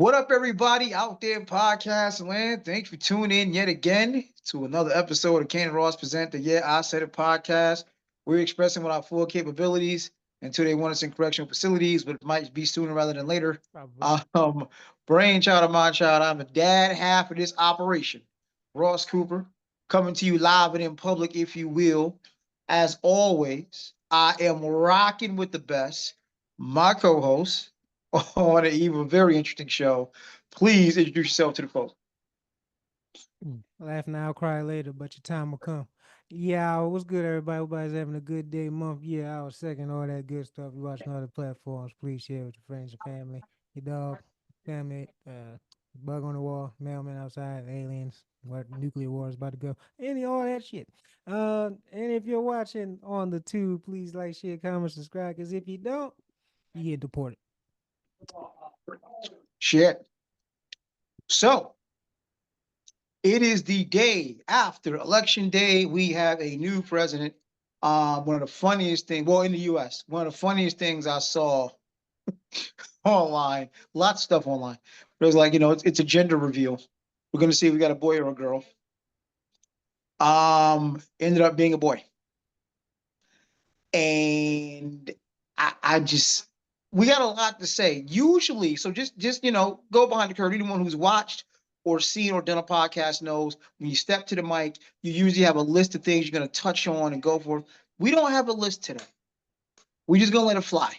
What up, everybody out there in podcast land? Thanks for tuning in yet again to another episode of Ken Ross Present the Yeah, I Said It podcast. We're expressing with our full capabilities until they want us in correctional facilities, but it might be sooner rather than later. Probably. Brainchild of my child, I'm the dad half of this operation. Ross Cooper, coming to you live and in public, if you will. As always, I am rocking with the best. My co-host, on an even very interesting show. Please introduce yourself to the folks. Laugh now, cry later, but your time will come. Yeah, what's good, everybody? Everybody's having a good day, month, year, hour, second, all that good stuff. You're watching other platforms. Please share with your friends, your family, your dog, family, bug on the wall, mailman outside, aliens, what nuclear war is about to go, any all that shit. And if you're watching on the tube, please like, share, comment, subscribe. Because if you don't, you get deported. Shit. So it is the day after election day. We have a new president. One of the funniest things, well, in the U.S., one of the funniest things I saw online, lots of stuff online. It was like, it's a gender reveal. We're gonna see if we got a boy or a girl. Ended up being a boy, and I just we got a lot to say. Usually, so just go behind the curtain. Anyone who's watched or seen or done a podcast knows when you step to the mic, you usually have a list of things you're gonna touch on and go for. We don't have a list today. We're just gonna let it fly.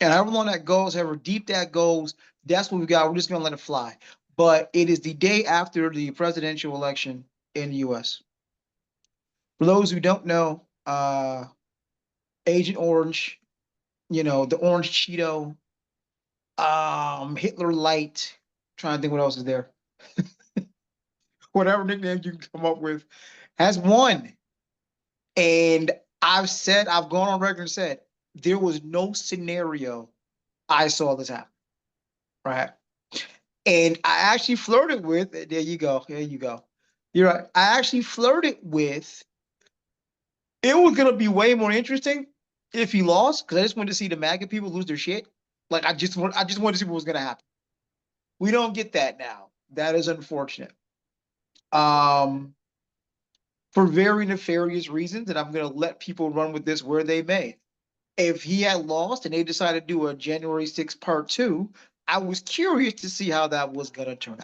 And however long that goes, however deep that goes, that's what we got. We're just gonna let it fly. But it is the day after the presidential election in the US. For those who don't know, Agent Orange, the orange Cheeto, Hitler Light. Trying to think what else is there. Whatever nickname you can come up with, has won. And I've gone on record and said, there was no scenario I saw this happen. Right. And I actually flirted with, there you go. There you go. You're right. I actually flirted with, it was going to be way more interesting if he lost, because I just wanted to see the MAGA people lose their shit. Like I just wanted to see what was going to happen. We don't get that now. That is unfortunate. Um, for very nefarious reasons, and I'm going to let people run with this where they may. If he had lost and they decided to do a January 6th part two, I was curious to see how that was going to turn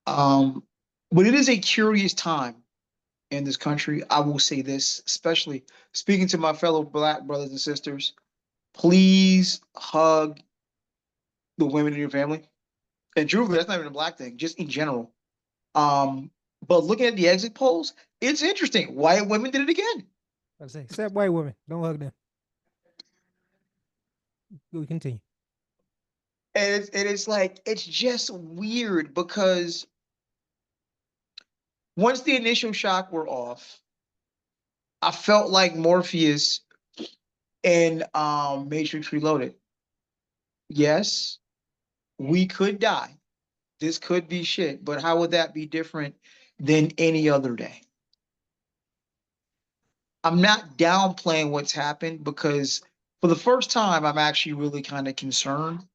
out. But it is a curious time in this country. I will say this, especially speaking to my fellow Black brothers and sisters. Please hug the women in your family. And truthfully, that's not even a Black thing, just in general. Um, but looking at the exit polls, it's interesting. White women did it again. I say, except white women, don't hug them. We continue. And it's like, it's just weird because once the initial shock were off, I felt like Morpheus in Matrix Reloaded. Yes, we could die. This could be shit, but how would that be different than any other day? I'm not downplaying what's happened because for the first time, I'm actually really kind of concerned.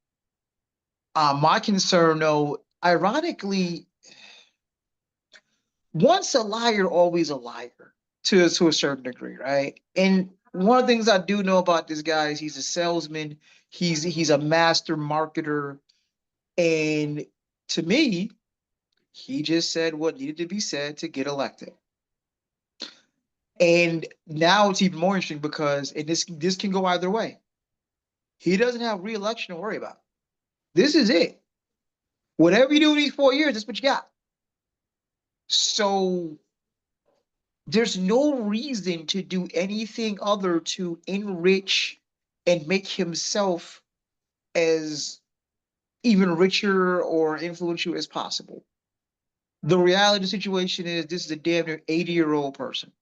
My concern, though, ironically, once a liar, always a liar to a certain degree, right? And one of the things I do know about this guy is he's a salesman. He's a master marketer, and to me, he just said what needed to be said to get elected. And now it's even more interesting because and this can go either way. He doesn't have re-election to worry about. This is it. Whatever you do in these 4 years, that's what you got. So there's no reason to do anything other to enrich and make himself as even richer or influential as possible. The reality of the situation is this is a damn near 80-year-old person.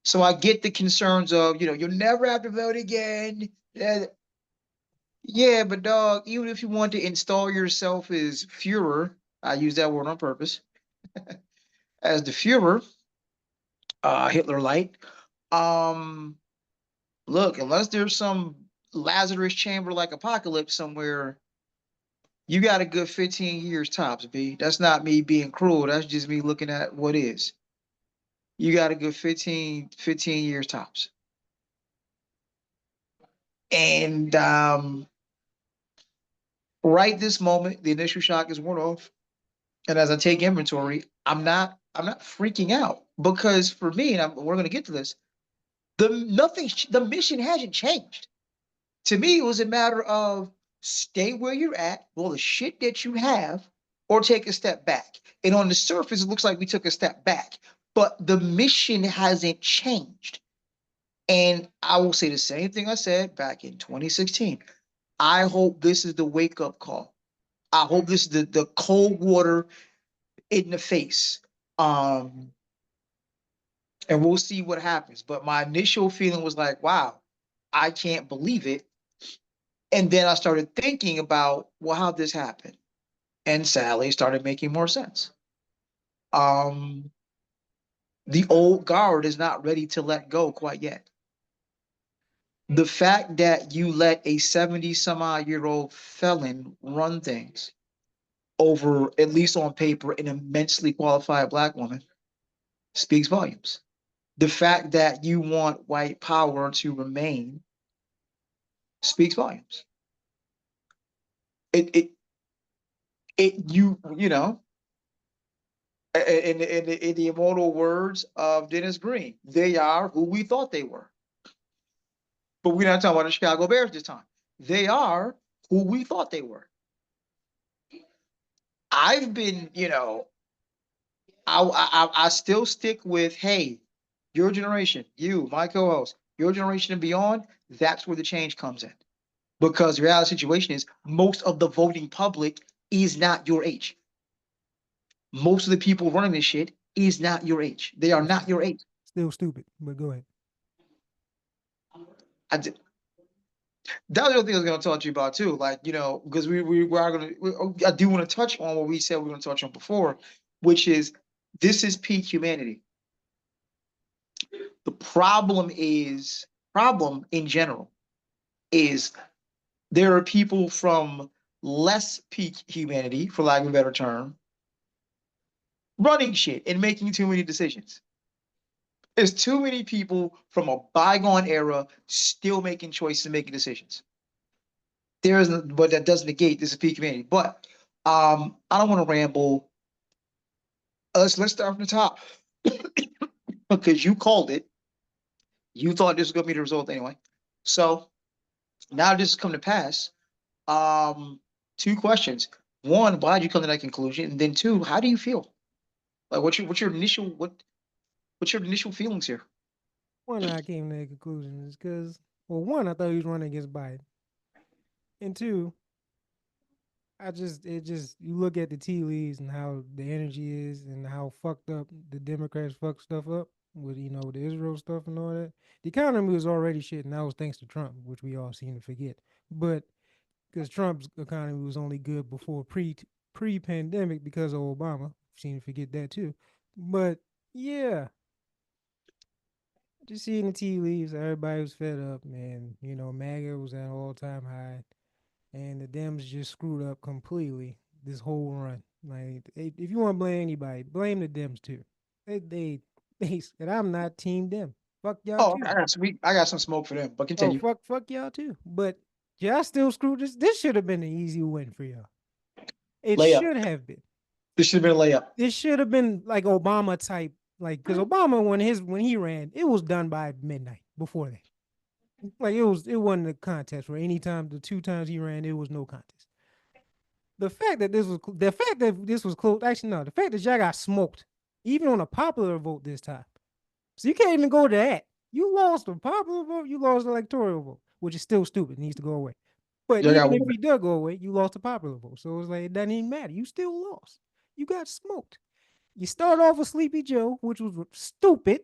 So I get the concerns of, you'll never have to vote again. Yeah, but dog, even if you want to install yourself as Führer, I use that word on purpose, as the Führer, Hitler light, um, look, unless there's some Lazarus chamber like apocalypse somewhere, you got a good 15 years tops, B. That's not me being cruel. That's just me looking at what is. You got a good 15 years tops. And right this moment, the initial shock is worn off. And as I take inventory, I'm not freaking out because for me, and we're going to get to this, the mission hasn't changed. To me, it was a matter of stay where you're at, roll the shit that you have, or take a step back. And on the surface, it looks like we took a step back, but the mission hasn't changed. And I will say the same thing I said back in 2016. I hope this is the wake up call. I hope this is the cold water in the face. Um, and we'll see what happens. But my initial feeling was like, wow, I can't believe it. And then I started thinking about, well, how this happened. And sadly, it started making more sense. Um, the old guard is not ready to let go quite yet. The fact that you let a 70 some odd year old felon run things over, at least on paper, an immensely qualified black woman speaks volumes. The fact that you want white power to remain speaks volumes. You know, in the immortal words of Dennis Green, they are who we thought they were. But we're not talking about the Chicago Bears this time. They are who we thought they were. I've been, I still stick with, hey, your generation, you, my co-host, your generation and beyond, that's where the change comes in. Because the reality situation is most of the voting public is not your age. Most of the people running this shit is not your age. They are not your age. Still stupid, but go ahead. I did. That was the other thing I was going to talk to you about too. Like, because we are going to, I do want to touch on what we said we were going to touch on before, which is this is peak humanity. The problem in general is there are people from less peak humanity, for lack of a better term, running shit and making too many decisions. There's too many people from a bygone era still making choices and making decisions. There isn't, but that doesn't negate this is peak humanity. But I don't want to ramble. Let's start from the top because you called it. You thought this was gonna be the result anyway. So now this has come to pass. Two questions. One, why did you come to that conclusion? And then two, how do you feel? Like what's your initial feelings here? One, I came to that conclusion is because, well, one, I thought he was running against Biden, and two, you look at the tea leaves and how the energy is and how fucked up the Democrats fucked stuff up with, the Israel stuff and all that. The economy was already shit, and that was thanks to Trump, which we all seem to forget. But because Trump's economy was only good before pre-pandemic because of Obama, seem to forget that too. But yeah, just seeing the tea leaves, everybody was fed up, man. MAGA was at an all-time high, and the Dems just screwed up completely this whole run. Like, if you want to blame anybody, blame the Dems too. They and I'm not Team Dem. Fuck y'all Oh, too. I got some smoke for them, but Oh, continue. fuck y'all too. But y'all still screwed this. This should have been an easy win for y'all. It Layup. should have been. This should have been a layup. This should have been like Obama type, like because Obama when he ran, it was done by midnight before that. Like it wasn't a contest for any time. The two times he ran, it was no contest. The fact that this was close. Actually, no. The fact that y'all got smoked, even on a popular vote this time. So you can't even go to that. You lost a popular vote. You lost the electoral vote, which is still stupid. It needs to go away. But Y'all got even if one. we do go away, you lost a popular vote. So it's like it doesn't even matter. You still lost. You got smoked. You start off with Sleepy Joe, which was stupid.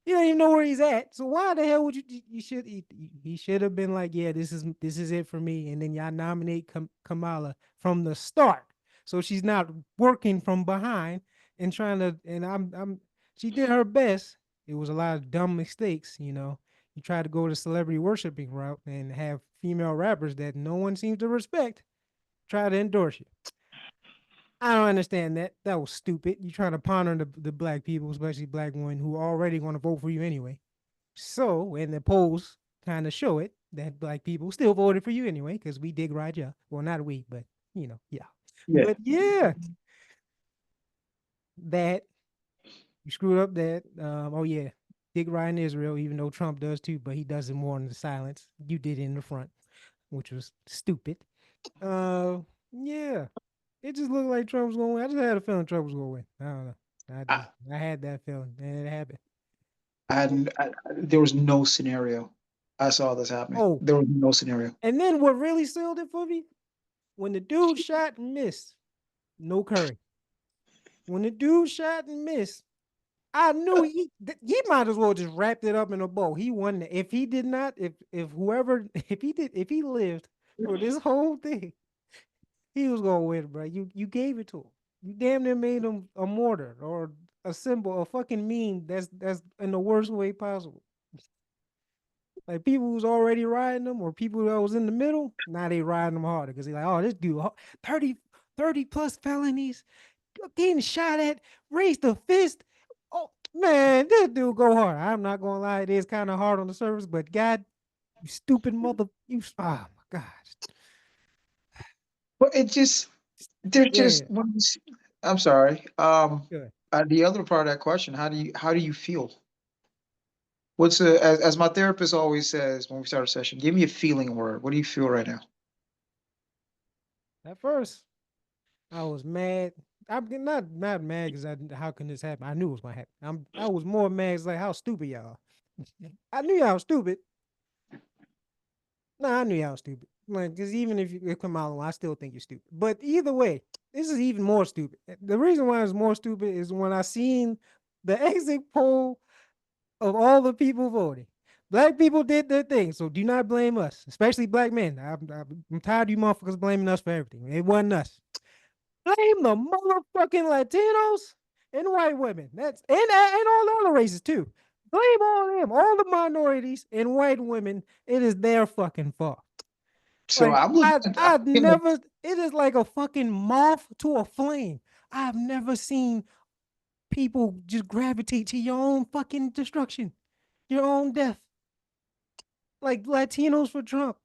You don't even know where he's at. So why the hell would you should he should have been like, yeah, this is it for me, and then y'all nominate Kamala from the start, so she's not working from behind and trying to. And I'm she did her best. It was a lot of dumb mistakes, You try to go the celebrity worshiping route and have female rappers that no one seems to respect try to endorse you. I don't understand that. That was stupid. You trying to ponder the black people, especially black women who are already going to vote for you anyway. So, and the polls kind of show it that black people still voted for you anyway because we dig right ya. Well, not we, but yeah. Yeah. But yeah, that you screwed up that. Oh yeah, dig right in Israel, even though Trump does too, but he does it more in the silence. You did it in the front, which was stupid. Uh, yeah, it just looked like Trump was going to win. I just had a feeling Trump was going to win. I don't know. I, I had that feeling, and it happened. there was no scenario I saw this happening. Oh, There was no scenario. and then what really sealed it for me? When the dude shot and missed, no Curry. When the dude shot and missed, I knew he might as well just wrapped it up in a bow. He won. If he did not, if whoever, if he lived for this whole thing, he was gonna win, bro. You gave it to him. You damn near made him a martyr or a symbol, a fucking meme. That's in the worst way possible. Like people who's already riding them or people that was in the middle, now they riding them harder because they're like, oh, this dude, 30 plus felonies, getting shot at, raised a fist. Oh man, this dude go hard. I'm not gonna lie, it is kind of hard on the surface, but God, you stupid mother, oh my God. But it just, they're Yeah, just, I'm sorry. good. The other part of that question, how do you feel? As my therapist always says when we start a session, give me a feeling word. What do you feel right now? At first, I was mad. I'm not mad because how can this happen? I knew it was gonna happen. I was more mad. It's like how stupid y'all. I knew y'all was stupid. No, I knew y'all was stupid. Like, because even if you come out, I still think you're stupid. But either way, this is even more stupid. The reason why it's more stupid is when I seen the exit poll of all the people voting. Black people did their thing, so do not blame us, especially black men. I'm tired of you motherfuckers blaming us for everything. It wasn't us. Blame the motherfucking Latinos and white women. That's and all the other races too. Blame all them, all the minorities and white women. It is their fucking fault. So Like I'm looking I've never. It is like a fucking moth to a flame. I've never seen people just gravitate to your own fucking destruction, your own death. Like Latinos for Trump.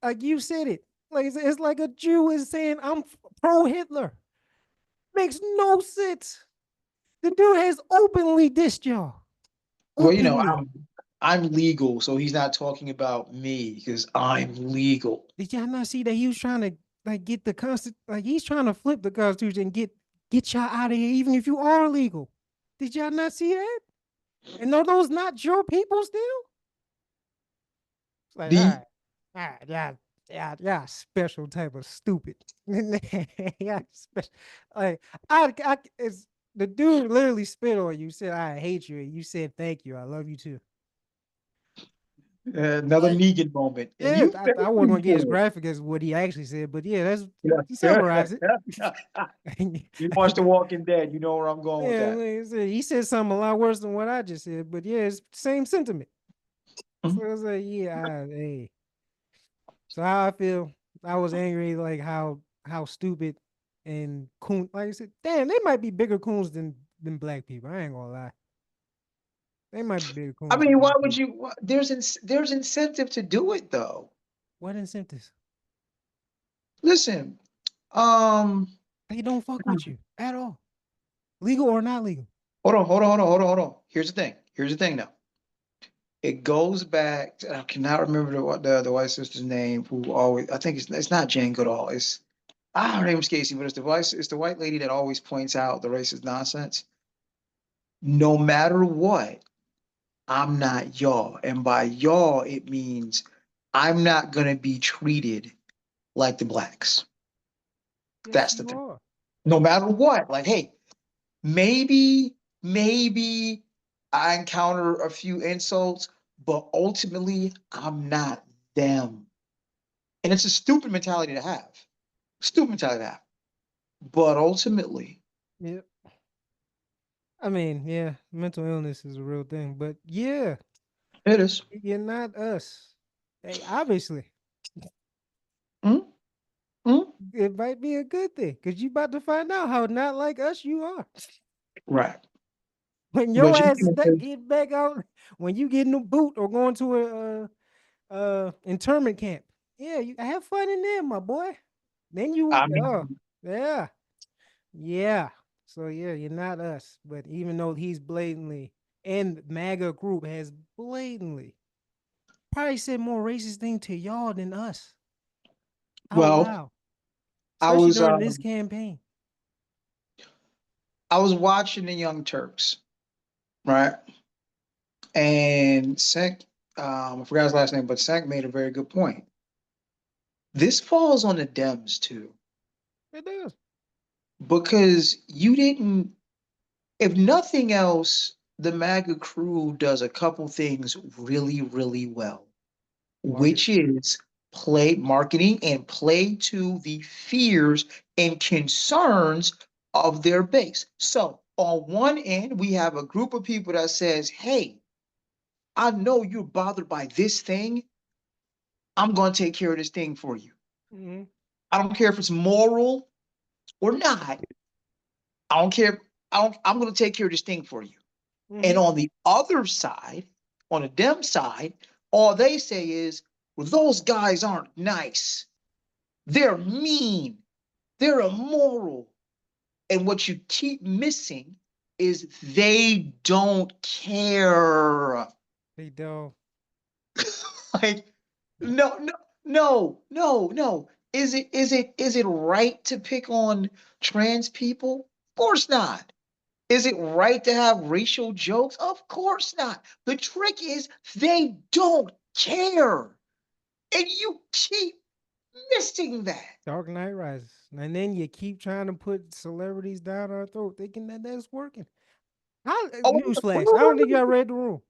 Like you said it. Like it's like a Jew is saying I'm pro Hitler. Makes no sense. The dude has openly dissed y'all. well, Openly. I'm legal, so he's not talking about me because I'm legal. Did y'all not see that he was trying to like get the constant like he's trying to flip the constitution and get y'all out of here, even if you are legal. Did y'all not see that? And are those not your people still? It's like, The yeah, special type of stupid. Yeah, special. Like, it's the dude literally spit on you, said, I hate you. And you said, thank you. I love you too. another Like, Negan moment, and yeah, you fell I wasn't gonna get as for graphic as what he actually said, but yeah, that's to it. summarize it. You watched The Walking Dead, you know where I'm going with Yeah, that. like I said, he said something a lot worse than what I just said, but yeah, it's the same sentiment. Mhm. So it's like, yeah, hey. So how I feel, I was angry, like how stupid and coon. Like I said, damn, they might be bigger coons than black people. I ain't gonna lie, they might be bigger I coons than mean, why black would people. you? There's incentive to do it though. What incentives? Listen, They don't fuck with you at all, legal or not legal. Here's the thing. Here's the thing now. It goes back. I cannot remember the white sister's name who always. I think it's not Jane Goodall. Her name is Casey, but it's the white lady that always points out the racist nonsense. No matter what, I'm not y'all, and by y'all it means I'm not gonna be treated like the blacks. Yes, That's the you thing. are. No matter what, like, hey, maybe I encounter a few insults, but ultimately I'm not them. And it's a stupid mentality to have. Stupid mentality to have. But ultimately, Yeah, I mean, yeah, mental illness is a real thing, but yeah, It is. You're not us. Hey, obviously, Mm, mm. it might be a good thing because you about to find out how not like us you are. Right. When your But you ass is can't back, say, get back out, when you get in the boot or going to a internment camp. Yeah, you have fun in there, my boy. Then you, I oh, mean, yeah, yeah. So yeah, you're not us. But even though he's blatantly, and MAGA group has blatantly probably said more racist thing to y'all than us out well, loud, I especially was during this campaign. I was watching the Young Turks, right? And Sank, I forgot his last name, but Sank made a very good point. This falls on the Dems too, It does. because you didn't, if nothing else, the MAGA crew does a couple things really, really well, Marketing. which is play marketing and play to the fears and concerns of their base. So on one end, we have a group of people that says, hey, I know you're bothered by this thing. I'm going to take care of this thing for you. Mm-hmm. I don't care if it's moral or not. I don't care. I'm going to take care of this thing for you. Mm-hmm. And on the other side, on the Dem side, all they say is, well, those guys aren't nice. They're mean. They're immoral. And what you keep missing is they don't care. They don't. Like, no, no, no, no, no. Is it right to pick on trans people? Of course not. Is it right to have racial jokes? Of course not. The trick is they don't care. And you keep missing that. Dark Knight Rises. And then you keep trying to put celebrities down our throat, thinking that that's working. Oh, Newsflash. I don't think y'all read the room.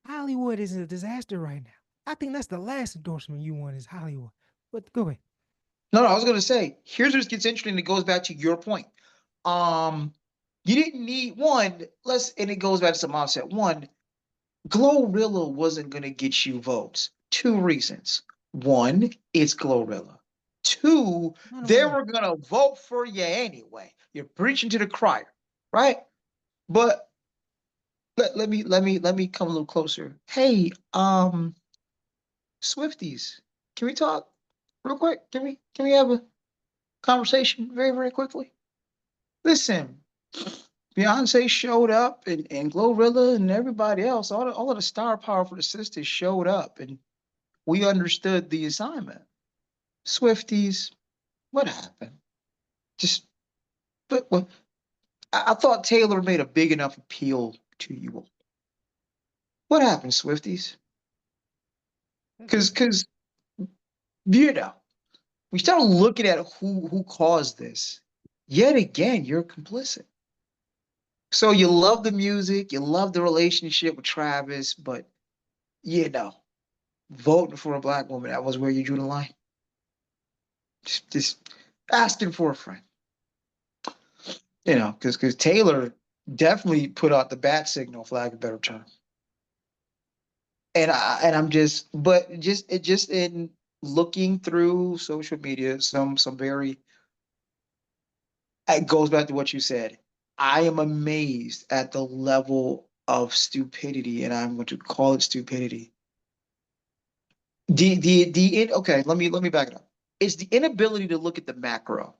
Hollywood is a disaster right now. I think that's the last endorsement you want is Hollywood. But go ahead. no, I was gonna say, here's where it gets interesting. It goes back to your point. Um, you didn't need one, and it goes back to some said. One, Glorilla wasn't gonna get you votes. Two reasons. One, it's Glorilla. Two, None of they them. were gonna vote for you anyway. You're preaching to the choir, right? But let me come a little closer. Hey, Swifties, can we talk real quick? Can we have a conversation very, very quickly? Listen, Beyonce showed up and Glorilla and everybody else, all of the star power for the sisters showed up and we understood the assignment. Swifties, what happened? Just but I thought Taylor made a big enough appeal to you all. What happened, Swifties? Because you know, we start looking at who caused this. Yet again, you're complicit. So you love the music, you love the relationship with Travis, but you know, voting for a black woman, that was where you drew the line. Just asking for a friend. Because Taylor definitely put out the bat signal, for lack of a better term. I'm just in looking through social media, some very it goes back to what you said. I am amazed at the level of stupidity, and I'm going to call it stupidity. Okay, let me back it up. It's the inability to look at the macro.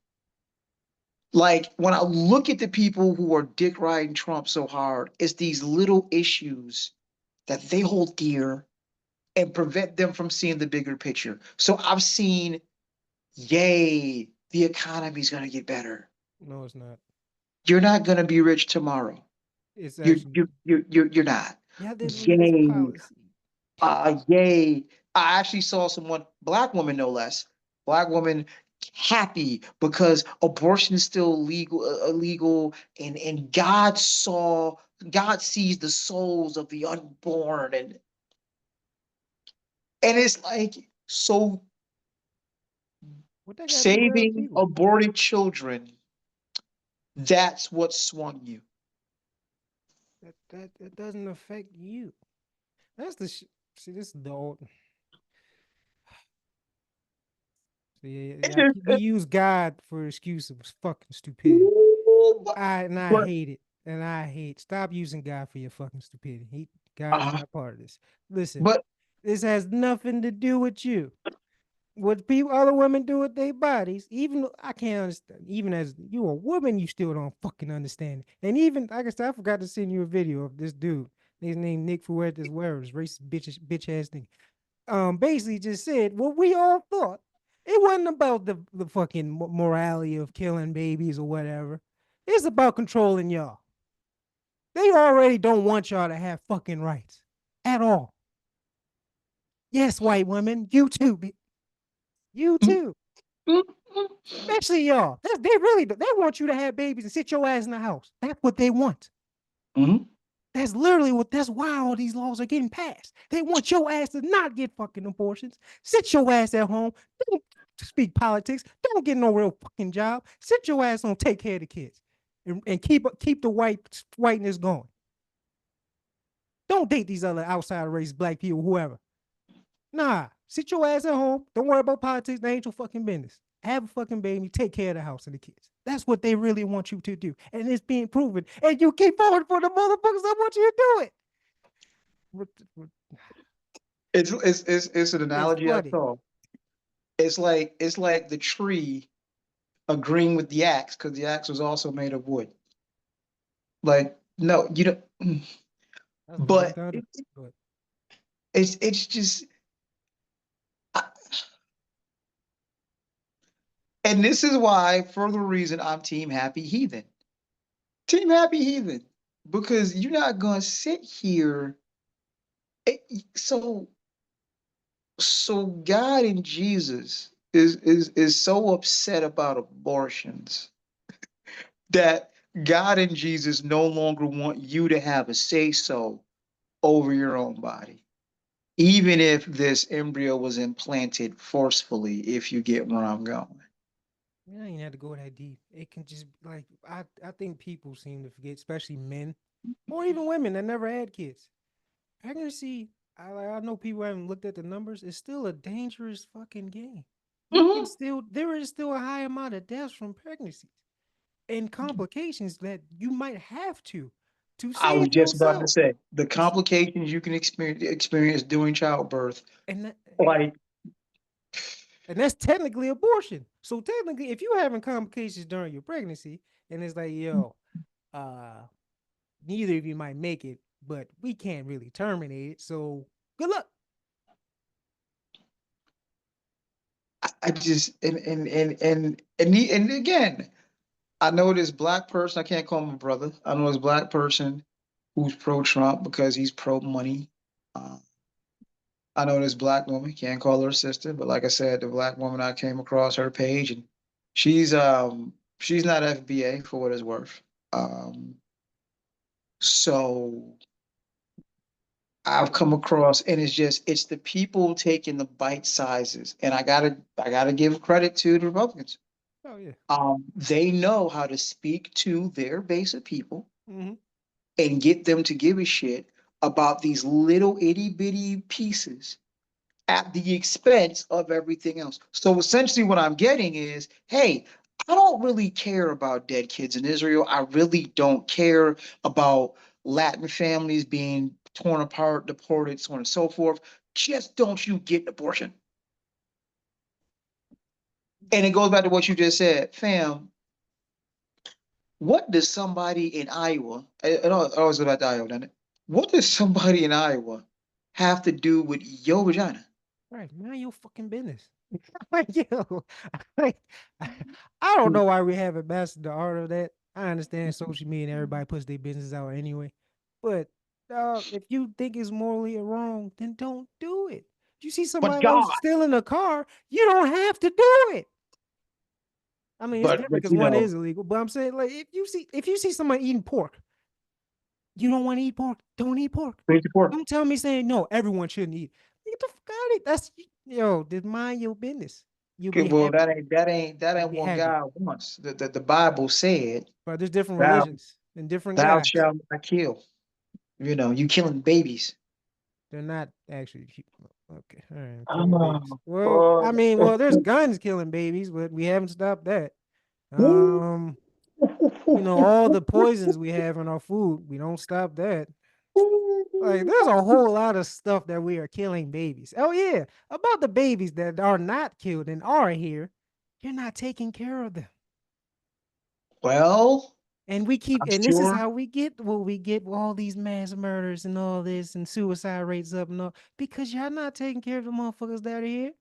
Like when I look at the people who are dick riding Trump so hard, it's these little issues that they hold dear and prevent them from seeing the bigger picture. So I've seen, yay, the economy's gonna get better. No, it's not. You're not gonna be rich tomorrow. It's You're actually, you're you're not. y'all didn't read this Yay. policy. Yay. I actually saw someone, black woman no less, black woman happy because abortion is still legal, illegal, and God sees the souls of the unborn, and it's like, so What that got to do with other saving people? aborted children, that's what swung you. That doesn't affect you. That's the see. This is the old. See, It's yeah, just, we use God for excuse of fucking stupidity. I but, hate it, and I hate. Stop using God for your fucking stupidity. God is uh, not part of this. Listen, but this has nothing to do with you. What people, other women do with their bodies, even I can't understand. Even as you a woman, you still don't fucking understand it. And even like I said, I forgot to send you a video of this dude. His name Nick Fuertes Wearers, racist bitch ass thing. Basically just said what we all thought. It wasn't about the fucking morality of killing babies or whatever. It's about controlling y'all. They already don't want y'all to have fucking rights at all. Yes, white women, you too. You too. Especially y'all. They really they want you to have babies and sit your ass in the house. That's what they want. Mhm. That's literally what. That's why all these laws are getting passed. They want your ass to not get fucking abortions. Sit your ass at home. Don't speak politics. Don't get no real fucking job. Sit your ass on. Take care of the kids, and keep the whiteness going. Don't date these other outside race, black people, whoever. Nah, sit your ass at home. Don't worry about politics. They ain't your fucking business. Have a fucking baby. Take care of the house and the kids. That's what they really want you to do. And it's being proven. And you keep falling for the motherfuckers that want you to do it. It's an It's analogy I funny. saw. It's like the tree agreeing with the axe because the axe was also made of wood. Like, no, you don't. That's what I'm But trying to. But it's just, I- and this is why, for the reason I'm Team Happy Heathen. Team Happy Heathen, because you're not gonna sit here. So God and Jesus is so upset about abortions that God and Jesus no longer want you to have a say so over your own body, even if this embryo was implanted forcefully, if you get where I'm going. you ain't have to go that deep. It can just like I think people seem to forget, especially men or even women that never had kids. Pregnancy, I know people haven't looked at the numbers. It's still a dangerous fucking game. Mhm. There is still a high amount of deaths from pregnancies and complications that you might have to I was save just about to yourself. say the complications you can experience during childbirth, And that, like, and that's technically abortion. So technically, if you're having complications during your pregnancy, and it's like, yo, uh, neither of you might make it, but we can't really terminate it. So good luck. I just and again, I know this black person. I can't call him a brother. I know this black person who's pro Trump because he's pro money. Uh, I know this black woman, can't call her sister, but like I said, the black woman, I came across her page and she's not FBA for what it's worth. Um so I've come across, and it's the people taking the bite sizes. And I gotta give credit to the Republicans. Oh yeah. They know how to speak to their base of people Mm-hmm. and get them to give a shit about these little itty bitty pieces at the expense of everything else. So essentially, what I'm getting is, hey, I don't really care about dead kids in Israel. I really don't care about Latin families being torn apart, deported, so on and so forth. Just don't you get an abortion. And it goes back to what you just said, fam. What does somebody in Iowa, it always goes back to Iowa, doesn't it? What does somebody in Iowa have to do with your vagina? Right, mind your fucking business. Like, yo, like, I don't know why we haven't mastered the art of that. I understand social media and everybody puts their business out anyway, but if you think it's morally wrong, then don't do it. If you see But somebody else God, stealing a car, you don't have to do it. I mean, it's different but because one is illegal, but I'm saying like if you see somebody eating pork, you don't want to eat pork, don't eat pork. please support. Don't tell me saying no, everyone shouldn't eat. Get the fuck out of it. That's yo, just mind your business. You'll Okay, be well, happy. that You'll ain't be what happy. God wants. The Bible said, But there's different "Thou religions and different thou guys. shalt not kill." You know, you killing babies. They're not actually okay. All right, killing babies. Oh, Well, I God. mean, well, there's guns killing babies, but we haven't stopped that. Um, all the poisons we have in our food, we don't stop that. Like, there's a whole lot of stuff that we are killing babies. Oh yeah, about the babies that are not killed and are here, you're not taking care of them. Well, And we keep, I'm and this is sure. how we get all these mass murders and all this and suicide rates up and all because y'all not taking care of the motherfuckers that are here.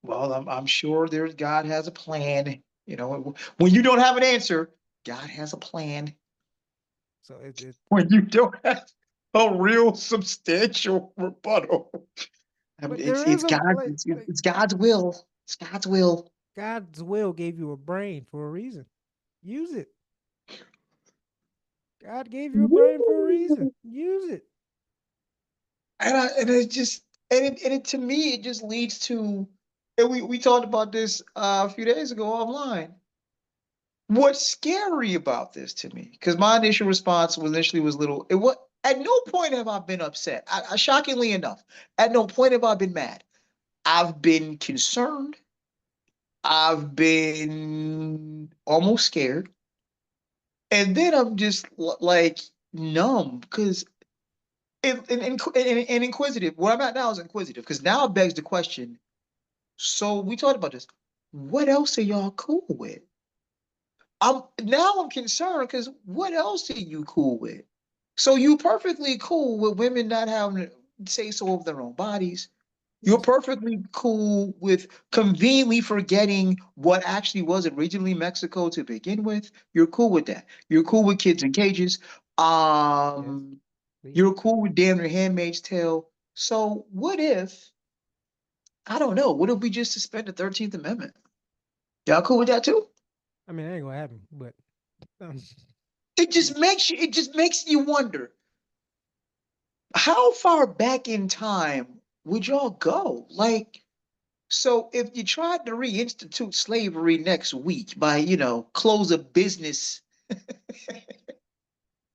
Well, I'm sure there's God has a plan. When you don't have an answer, God has a plan. So it When you don't have a real substantial rebuttal, but it's there it's is a God it's God's will. It's God's will. God's will gave you a brain for a reason. Use it. God gave you a brain for a reason. Use it. And it just and it to me it just leads to, and we talked about this a few days ago offline. What's scary about this to me, because my initial response was initially was little, it was at no point have I been upset. Shockingly enough, at no point have I been mad. I've been concerned. I've been almost scared. And then I'm just like numb because and inquisitive. Where I'm at now is inquisitive because now it begs the question. So we talked about this. What else are y'all cool with? I'm concerned because what else are you cool with? So you perfectly cool with women not having to say so over their own bodies. You're Yes. perfectly cool with conveniently forgetting what actually was originally Mexico to begin with. You're cool with that. You're cool with kids in cages. Yes. Um, Please. you're cool with damn near Handmaid's Tale. So what if, I don't know, what if we just suspend the 13th Amendment? Y'all cool with that too? I mean, it ain't gonna happen, but um, It just makes you wonder, how far back in time would y'all go? Like, so if you tried to reinstitute slavery next week by, close of business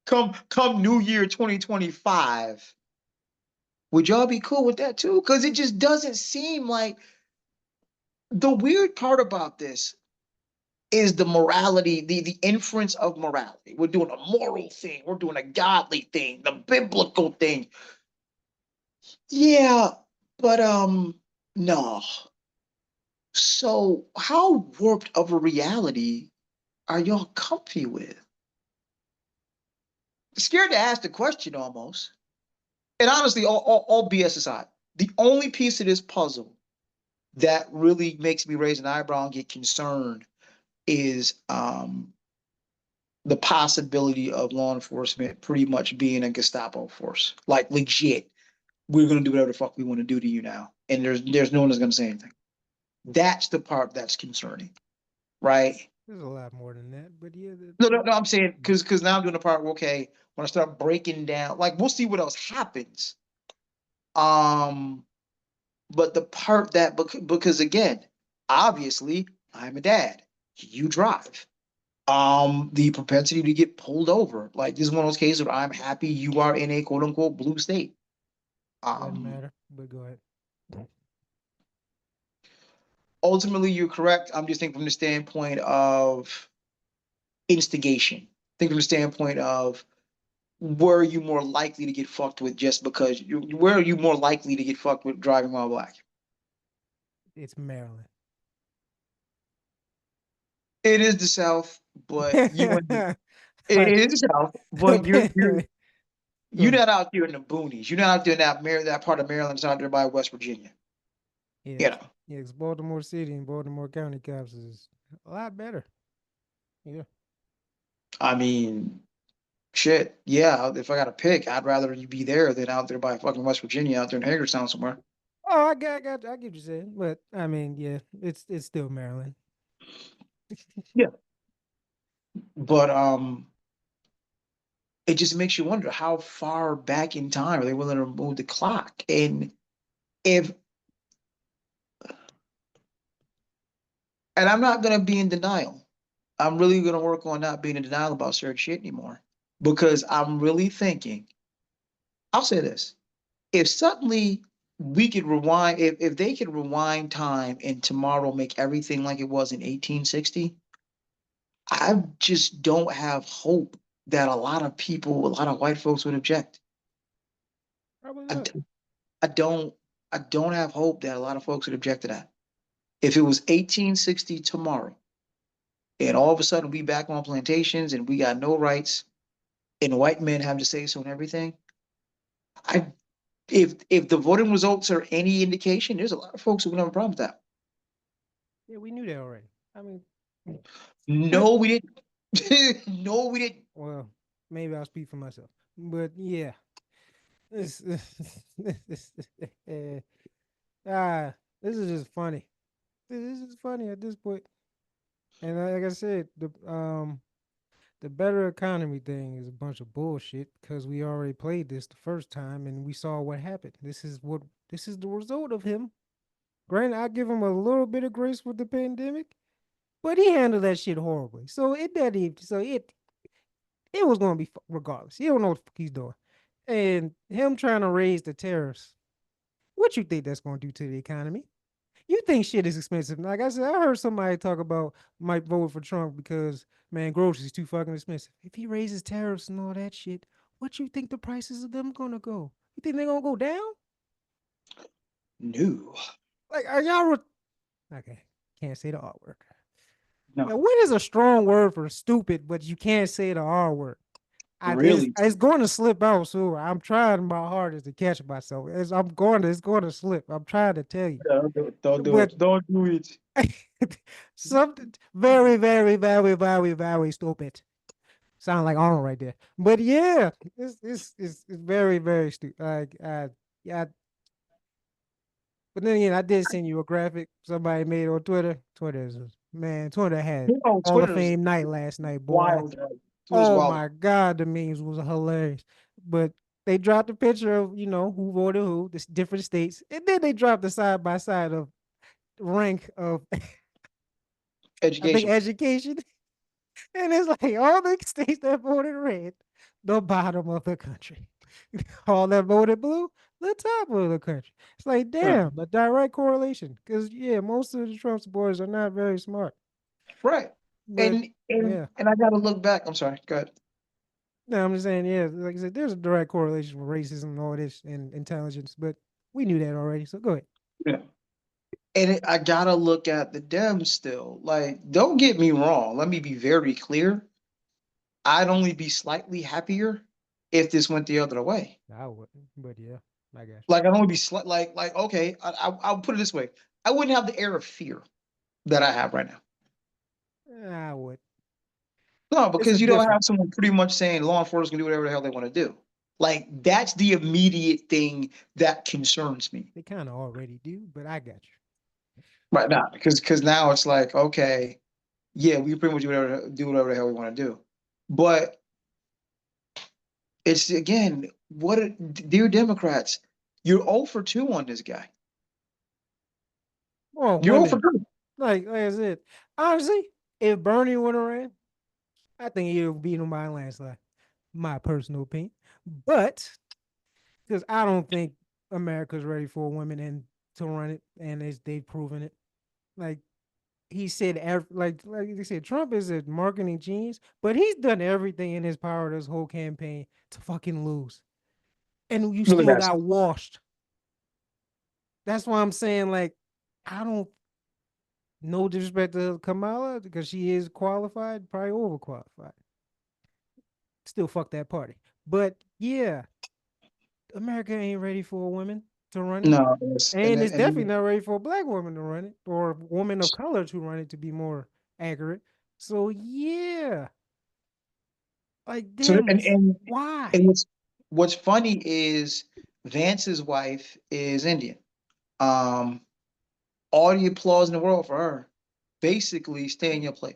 come New Year 2025, would y'all be cool with that too? Because it just doesn't seem like, the weird part about this is the morality, the inference of morality. We're doing a moral thing, we're doing a godly thing, the biblical thing. Yeah, but no. So how warped of a reality are y'all comfy with? Scared to ask the question almost. And honestly, all BS aside, the only piece of this puzzle that really makes me raise an eyebrow and get concerned is the possibility of law enforcement pretty much being a Gestapo force. Like legit, we're gonna do whatever the fuck we want to do to you now, and there's no one that's gonna say anything. That's the part that's concerning, right? there's a lot more than that. But yeah, No, no, no. I'm saying because now I'm doing the part where, okay, when I start breaking down, like we'll see what else happens. Um, but the part that because again, obviously, I'm a dad. You drive. The propensity to get pulled over, like this is one of those cases where I'm happy you are in a quote unquote blue state. doesn't Um, matter. But go ahead. Ultimately, you're correct. I'm just thinking from the standpoint of instigation. Think from the standpoint of, were you more likely to get fucked with just because where are you more likely to get fucked with driving while black? It's Maryland. It is the South, but it Like, is the South, but you're go not out there in the boonies. You're not out there in that part of Maryland. It's out there by West Virginia. yeah, You know, yeah. It's Baltimore City and Baltimore County cops is a lot better. Yeah. I mean, shit. Yeah, if I got to pick, I'd rather you be there than out there by fucking West Virginia, out there in Hagerstown somewhere. Oh, I get what you're saying, but I mean, yeah, it's still Maryland. Yeah, but it just makes you wonder how far back in time are they willing to move the clock, and if and I'm not gonna be in denial. I'm really gonna work on not being in denial about certain shit anymore because I'm really thinking. I'll say this: if suddenly we could rewind, if they could rewind time and tomorrow make everything like it was in 1860, I just don't have hope that a lot of people, a lot of white folks would object. Probably I, not. d- I don't, I don't have hope that a lot of folks would object to that. If it was 1860 tomorrow, and all of a sudden we back on plantations and we got no rights, and white men have to say so and everything, I if the voting results are any indication, there's a lot of folks who would have a problem with that. Yeah, we knew that already. I mean, No, we didn't. No, we didn't. well, maybe I'll speak for myself, but yeah, this, ah, this is just funny. This is funny at this point. And like I said, the better economy thing is a bunch of bullshit because we already played this the first time and we saw what happened. This is the result of him. Granted, I give him a little bit of grace with the pandemic, but he handled that shit horribly. So it doesn't even, so it was gonna be regardless. He don't know what the fuck he's doing. And him trying to raise the tariffs, what you think that's gonna do to the economy? You think shit is expensive. Like I said, I heard somebody talk about might vote for Trump because man, groceries too fucking expensive. If he raises tariffs and all that shit, what you think the prices of them gonna go? You think they're gonna go down? No, Like are y'all okay? Can't say the R word. no, Now, what is a strong word for stupid, but you can't say the R word? really. It's going to slip out soon. I'm trying my hardest to catch myself. It's going to slip. I'm trying to tell you, Don't do but it. Don't do it. something very, very, very, very, very stupid. Sound like Arnold right there. But yeah, it's very, very stupid. Like, yeah. But then again, I did send you a graphic somebody made on Twitter. Twitter had You know, Hall of Twitter's Fame night last night, boy. wild. Right? Twitter's Oh wild. my God, the memes was hilarious. But they dropped a picture of, who voted who, the different states, and then they dropped the side by side of rank of I think Education. education. And it's like all the states that voted red, the bottom of the country. All that voted blue, the top of the country. It's like, Right. damn, a direct correlation. Because yeah, most of the Trump supporters are not very smart. Right. But And yeah. and I gotta look back. I'm sorry. Go ahead. No, I'm just saying, yeah, like I said, there's a direct correlation with racism and all this and intelligence, but we knew that already. So go ahead. Yeah. I gotta look at the Dems still. Like, don't get me wrong. Let me be very clear. I'd only be slightly happier if this went the other way. I wouldn't, but yeah, I got Like, I'd only be like okay. I'll put it this way. I wouldn't have the air of fear that I have right now. you. I would. No, It's a because you don't different. have someone pretty much saying law enforcement can do whatever the hell they want to do. Like, that's the immediate thing that concerns me They kind of already do, but I got you. right now. Because now it's like, okay, yeah, we pretty much do whatever the hell we want to do. But it's again, dear Democrats, you're 0 for 2 on this guy. Oh, You're 0 for women. 2. Like I said, honestly, if Bernie would have ran, I think he would beat him by a landslide. My personal opinion. But because I don't think America's ready for women and to run it, and they've proven it. Like he said, like they said, Trump is a marketing genius, but he's done everything in his power this whole campaign to fucking lose, and you Really still bad. got washed. That's why I'm saying, like, I don't. No disrespect to Kamala because she is qualified, probably overqualified. Still fuck that party. But yeah, America ain't ready for a woman to run it. No, yes. And it's definitely not ready for a black woman to run it or a woman of color to run it to be more accurate. So yeah, like So damn, and why? what's funny is Vance's wife is Indian. Um, all the applause in the world for her. Basically, stay in your place.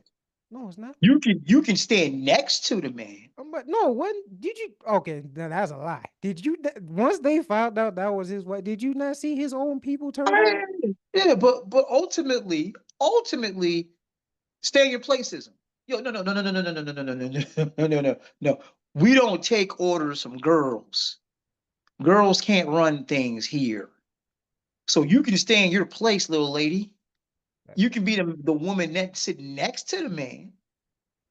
No, it's not. You can stand next to the man. But no, when did you? Okay, that's a lie. Did you? Once they found out that was his wife, did you not see his own people turn on him? Yeah, but ultimately, stay in your placism. Yo, no, no, no, no, no, no, no, no, no, no, no, no, no, no, no, no. We don't take orders from girls. Girls can't run things here. So you can stay in your place, little lady. You can be the woman that sitting next to the man,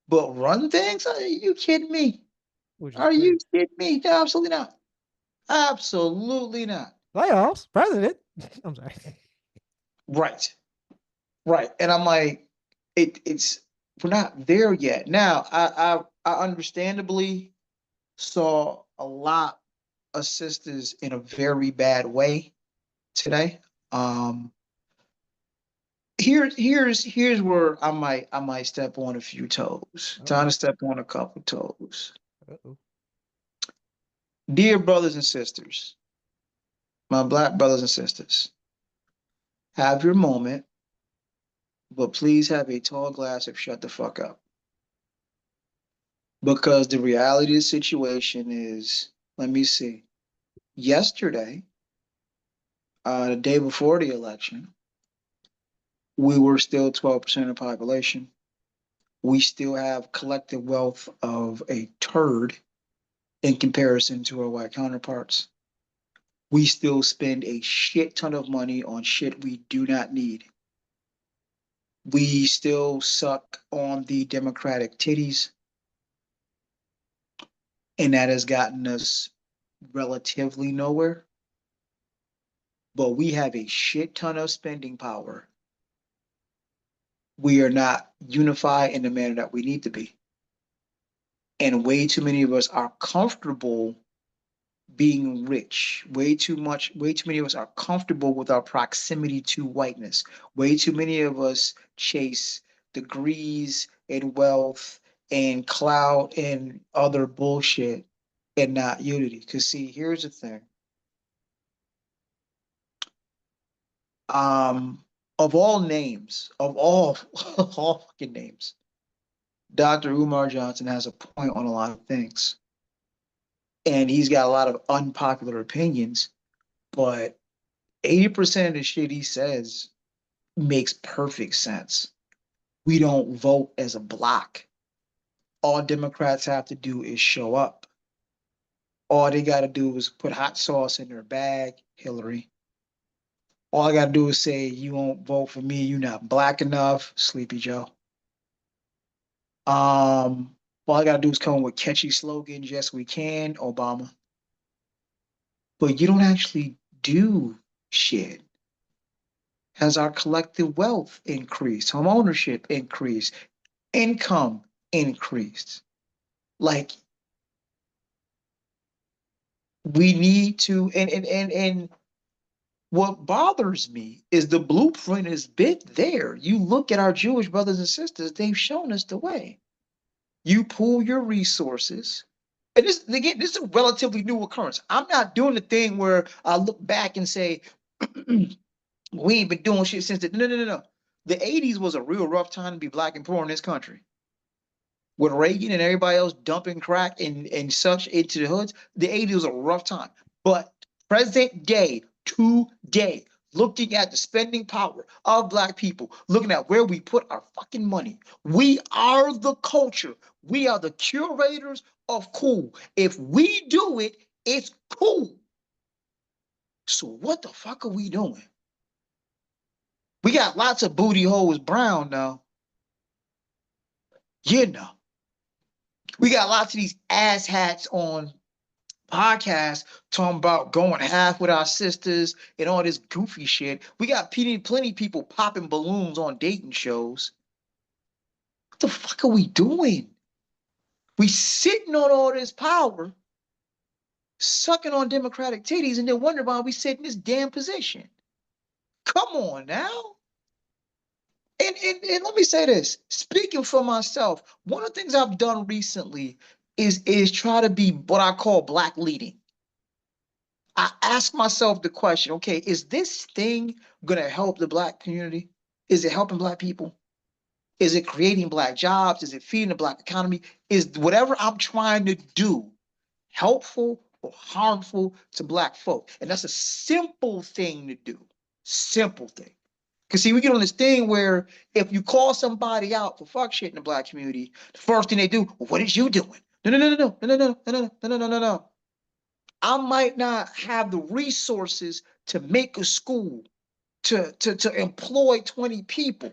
but run things? Are you kidding me? Which is Are you crazy. kidding me? No, absolutely not. Absolutely not. Playoffs, president. I'm sorry. Right. Right. And I'm like, it's we're not there yet. Now, I understandably saw a lot of sisters in a very bad way today. Um, here's where I might step on a few toes. Time Uh-oh. to step on a couple toes. Uh-oh. Dear brothers and sisters, my black brothers and sisters, have your moment, but please have a tall glass of shut the fuck up. Because the reality of the situation is, let me see. Yesterday, the day before the election, we were still 12% of the population. We still have collective wealth of a turd in comparison to our white counterparts. We still spend a shit ton of money on shit we do not need. We still suck on the democratic titties, and that has gotten us relatively nowhere. But we have a shit ton of spending power. We are not unified in the manner that we need to be. And way too many of us are comfortable being rich. Way too many of us are comfortable with our proximity to whiteness. Way too many of us chase degrees and wealth and clout and other bullshit and not unity. Because see, here's the thing. Of all names, of all all fucking names, Dr. Umar Johnson has a point on a lot of things. And he's got a lot of unpopular opinions, but 80% of the shit he says makes perfect sense. We don't vote as a block. All Democrats have to do is show up. All they got to do is put hot sauce in their bag, Hillary. All I got to do is say, you won't vote for me. You're not black enough, Sleepy Joe. All I got to do is come with catchy slogans. Yes, we can, Obama. But you don't actually do shit. Has our collective wealth increased? Home ownership increased? Income increased? Like we need to, and what bothers me is the blueprint is bit there. You look at our Jewish brothers and sisters, they've shown us the way. You pool your resources. And this again, this is a relatively new occurrence. I'm not doing the thing where I look back and say, we ain't been doing shit since the no, no, no, no. The 80s was a real rough time to be black and poor in this country. With Reagan and everybody else dumping crack and such into the hoods, the 80s was a rough time. But present day, today, looking at the spending power of black people, looking at where we put our fucking money, we are the culture. We are the curators of cool. If we do it, it's cool. So what the fuck are we doing? We got lots of booty holes brown now. You know. We got lots of these ass hats on podcasts talking about going half with our sisters and all this goofy shit. We got plenty of people popping balloons on dating shows. What the fuck are we doing? We sitting on all this power, sucking on democratic titties, and then wonder why we sit in this damn position. Come on now. And let me say this, speaking for myself, one of the things I've done recently is try to be what I call black leading. I ask myself the question, okay, is this thing gonna help the black community? Is it helping black people? Is it creating black jobs? Is it feeding the black economy? Is whatever I'm trying to do helpful or harmful to black folk? And that's a simple thing to do. Simple thing. Because see, we get on this thing where if you call somebody out for fuck shit in the black community, the first thing they do, well, what is you doing? No, no, no, no, no, no, no, no, no, no, no, no, no. I might not have the resources to make a school, to employ 20 people,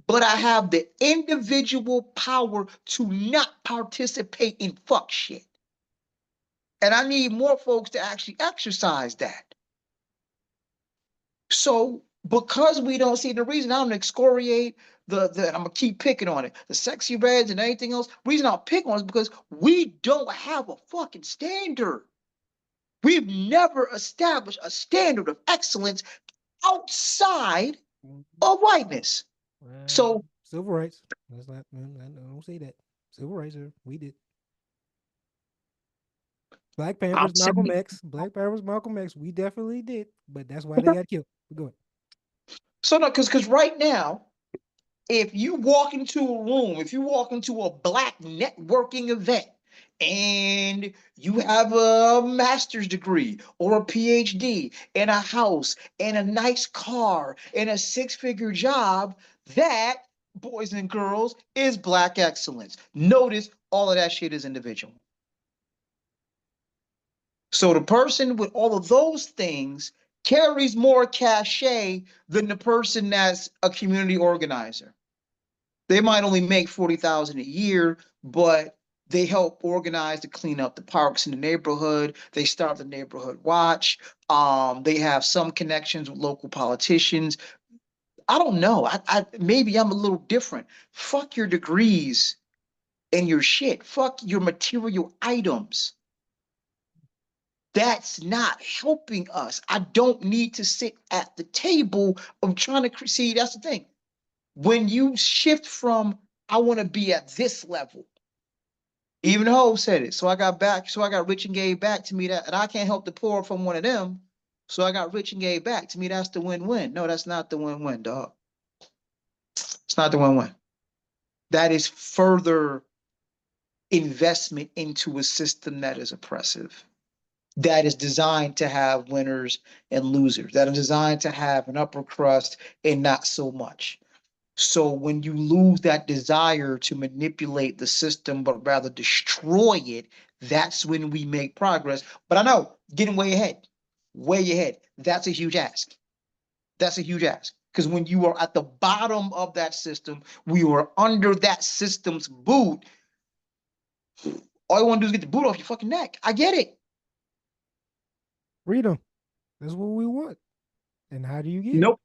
but I have the individual power to not participate in fuck shit. And I need more folks to actually exercise that. So because we don't see the reason, I'm gonna excoriate I'm gonna keep picking on it, the sexy reds and anything else. Reason I'll pick on is because we don't have a fucking standard. We've never established a standard of excellence outside of whiteness. So civil rights. That's not. I don't say that. Civil rights. We did. Black I'm Panthers, Malcolm saying, X. Black Panthers, Malcolm X. We definitely did, but that's why they got killed. Go ahead. so no, because right now, if you walk into a room, if you walk into a black networking event and you have a master's degree or a PhD and a house and a nice car and a six-figure job, that, boys and girls, is black excellence. Notice all of that shit is individual. So the person with all of those things carries more cachet than the person that's a community organizer. They might only make 40,000 a year, but they help organize to clean up the parks in the neighborhood. They start the neighborhood watch. They have some connections with local politicians. I don't know. Maybe I'm a little different. Fuck your degrees and your shit. Fuck your material items. That's not helping us. I don't need to sit at the table of trying to see. That's the thing. When you shift from I want to be at this level, even Ho said it. So I got Rich and gave back to me that, and I can't help the poor from one of them. So I got Rich and gave back to me. That's the win-win. No, that's not the win-win, dog. It's not the win-win. That is further investment into a system that is oppressive, that is designed to have winners and losers, that is designed to have an upper crust and not so much. So when you lose that desire to manipulate the system, but rather destroy it, that's when we make progress. But I know, getting way ahead, way ahead. That's a huge ask. That's a huge ask. Because when you are at the bottom of that system, we are under that system's boot. All you want to do is get the boot off your fucking neck. I get it. Freedom. That's what we want. And how do you get it? Nope.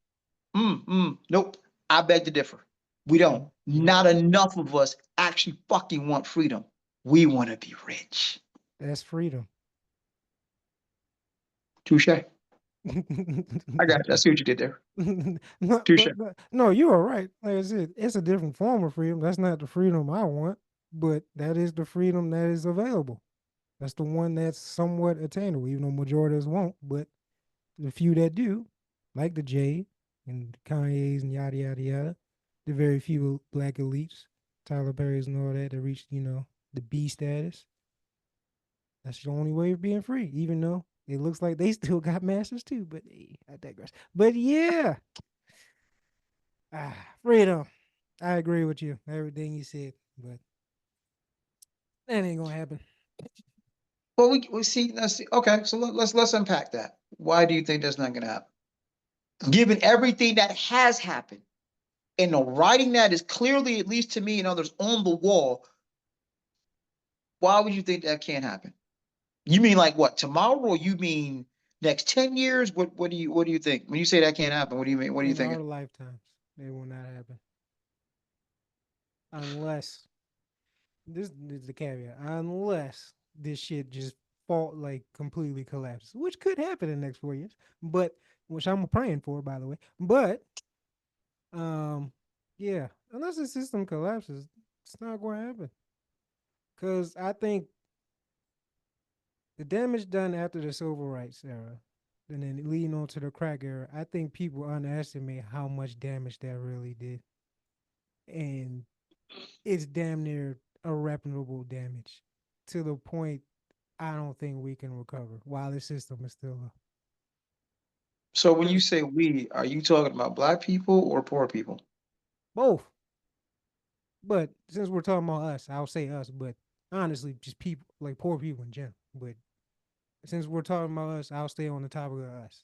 Nope. I beg to differ. We don't. You don't Not enough of us actually fucking want freedom. We want to be rich. That's freedom. Touche. I got you. I see what you did there. No, Touche. no, you are right. Like I said, it's a different form of freedom. That's not the freedom I want, but that is the freedom that is available. That's the one that's somewhat attainable, even though majority of us won't. But the few that do, like the Jay and Kanye's and yada yada yada, the very few black elites, Tyler Perry's and all that, that reached, the B status. That's the only way of being free, even though it looks like they still got masters too. But hey, I digress. But yeah, freedom. I agree with you, everything you said, but that ain't gonna happen. Well, we see. Let's see. Okay, so let's unpack that. Why do you think that's not going to happen? Given everything that has happened and the writing that is clearly, at least to me and others, on the wall, why would you think that can't happen? You mean like what, tomorrow, or you mean next 10 years? What do you think? When you say that can't happen, what do you mean? What are you In our thinking? lifetimes, it will not happen unless this is the caveat. Unless this shit just fall like completely collapses, which could happen in the next 4 years, but which I'm praying for, by the way. But um, yeah, unless the system collapses, it's not going to happen. Because I think the damage done after the civil rights era, and then leading on to the crack era, I think people underestimate how much damage that really did, and it's damn near irreparable damage to the point I don't think we can recover while the system is still up. So when you 'Cause say we, are you talking about black people or poor people? both, but since we're talking about us, I'll say us, but honestly, just people like poor people in general. But since we're talking about us, I'll stay on the topic of us.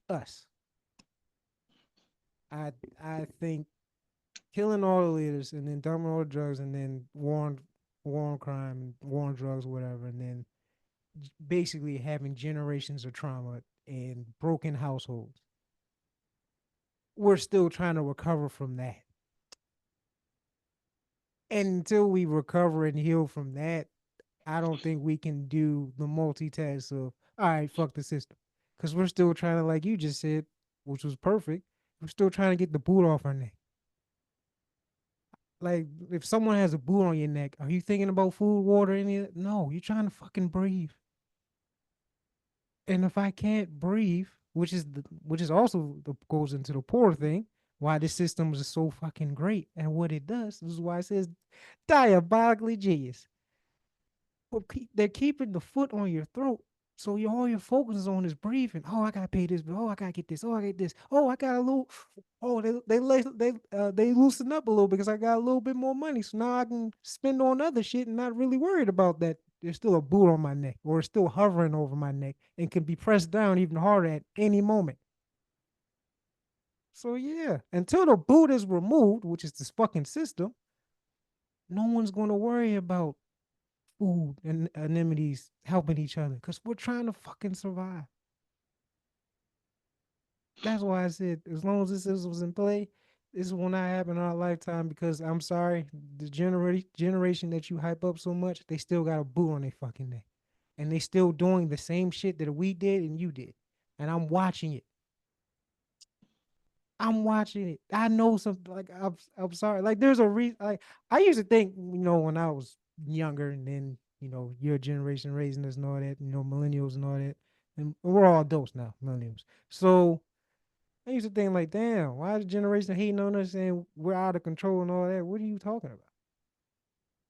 Us. I I think killing all the leaders and then dumping all the drugs and then war on crime and war on drugs, whatever, and then basically having generations of trauma and broken households. We're still trying to recover from that. And until we recover and heal from that, I don't think we can do the multitask of, all right, fuck the system. Because we're still trying to, like you just said, which was perfect, we're still trying to get the boot off our neck. Like, if someone has a boot on your neck, are you thinking about food, water, any of that? No, you're trying to fucking breathe. And if I can't breathe, which is also goes into the poor thing, why this system is so fucking great and what it does. This is why it says diabolically genius. But they're keeping the foot on your throat. So all your focus is on is breathing. Oh, I gotta pay this bill. Oh, I gotta get this. Oh, I get this. Oh, I got a little. Oh, they loosen up a little because I got a little bit more money. So now I can spend on other shit and not really worried about that. There's still a boot on my neck, or it's still hovering over my neck, and can be pressed down even harder at any moment. So yeah, until the boot is removed, which is this fucking system, no one's going to worry about food and anemones helping each other because we're trying to fucking survive. That's why I said as long as this was in play, this will not happen in our lifetime because I'm sorry, the generation that you hype up so much, they still got a boot on their fucking neck. And they still doing the same shit that we did and you did. And I'm watching it. I'm watching it. I know something like I'm sorry. Like there's a reason. Like I used to think, when I was younger, and then your generation raising us and all that, millennials and all that, and we're all adults now, millennials. So I used to think like, damn, why is the generation hating on us and we're out of control and all that? What are you talking about?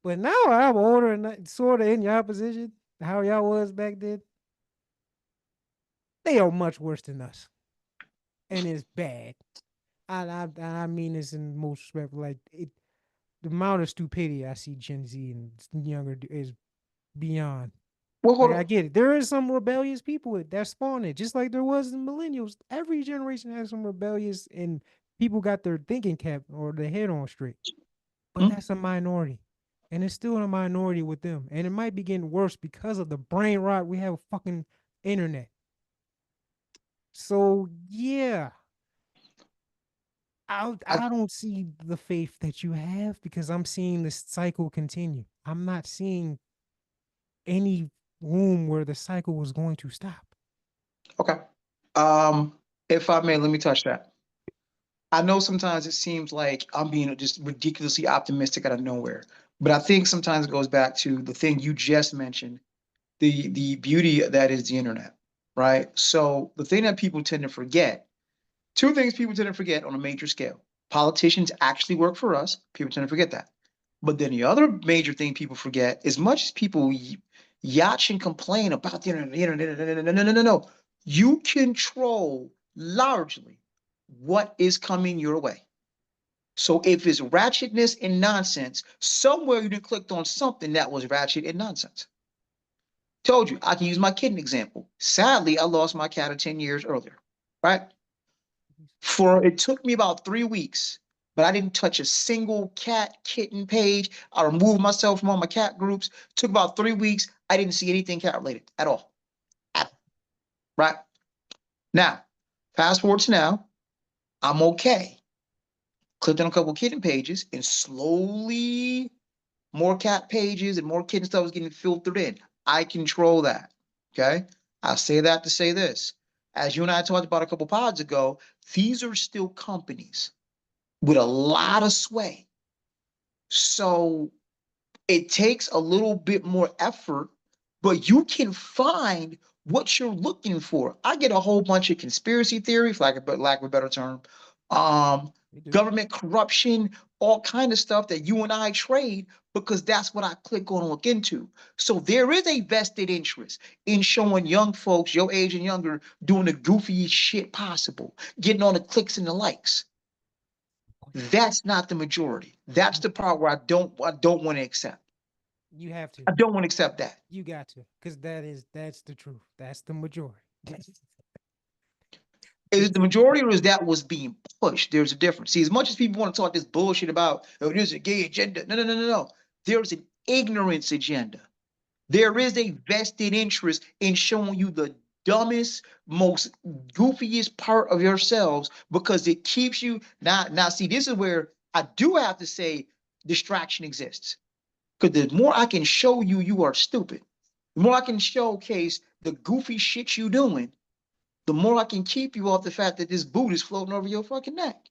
But now I'm older and sort of in your position, how y'all was back then. They are much worse than us, and it's bad. I mean this in the most respect. Like the amount of stupidity I see Gen Z and younger is beyond. Well, Like hold I on. get it. There is some rebellious people that spawn it, just like there was in millennials. Every generation has some rebellious and people got their thinking cap or their head on straight. But Hmm? that's a minority. And it's still a minority with them. And it might be getting worse because of the brain rot we have with fucking internet. So yeah, I, I don't see the faith that you have because I'm seeing this cycle continue. I'm not seeing any room where the cycle was going to stop. okay. Um, if I may, let me touch that. I know sometimes it seems like I'm being just ridiculously optimistic out of nowhere, but I think sometimes it goes back to the thing you just mentioned, the beauty that is the internet, right? So the thing that people tend to forget, two things people tend to forget on a major scale. Politicians actually work for us. People tend to forget that. But then the other major thing people forget, as much as people yatch and complain about the internet, no. You control largely what is coming your way. So if it's ratchetness and nonsense, somewhere you clicked on something that was ratchet and nonsense. Told you, I can use my kitten example. Sadly, I lost my cat of 10 years earlier, right? It took me about 3 weeks, but I didn't touch a single cat kitten page. I removed myself from all my cat groups. It took about 3 weeks. I didn't see anything cat related at all. Right? Now, fast forward to now, I'm okay. Clicked on a couple kitten pages and slowly more cat pages and more kitten stuff was getting filtered in. I control that. Okay. I say that to say this. As you and I talked about a couple pods ago, these are still companies with a lot of sway. So it takes a little bit more effort, but you can find what you're looking for. I get a whole bunch of conspiracy theory, for lack of a better term, um, They do. government corruption, all kind of stuff that you and I trade because that's what I click on and look into. So there is a vested interest in showing young folks, your age and younger, doing the goofiest shit possible, getting on the clicks and the likes. That's not the majority. That's the part where I don't want to accept. You have to. I don't want to accept that. You got to, because that's the truth. That's the majority. Is it the It's majority or is that what's being pushed? There's a difference. See, as much as people want to talk this bullshit about, oh, there's a gay agenda. No, no, no, no, no. There's an ignorance agenda. There is a vested interest in showing you the dumbest, most goofiest part of yourselves because it keeps you now. See, this is where I do have to say distraction exists. Because the more I can show you you are stupid, the more I can showcase the goofy shit you doing, the more I can keep you off the fact that this boot is floating over your fucking neck.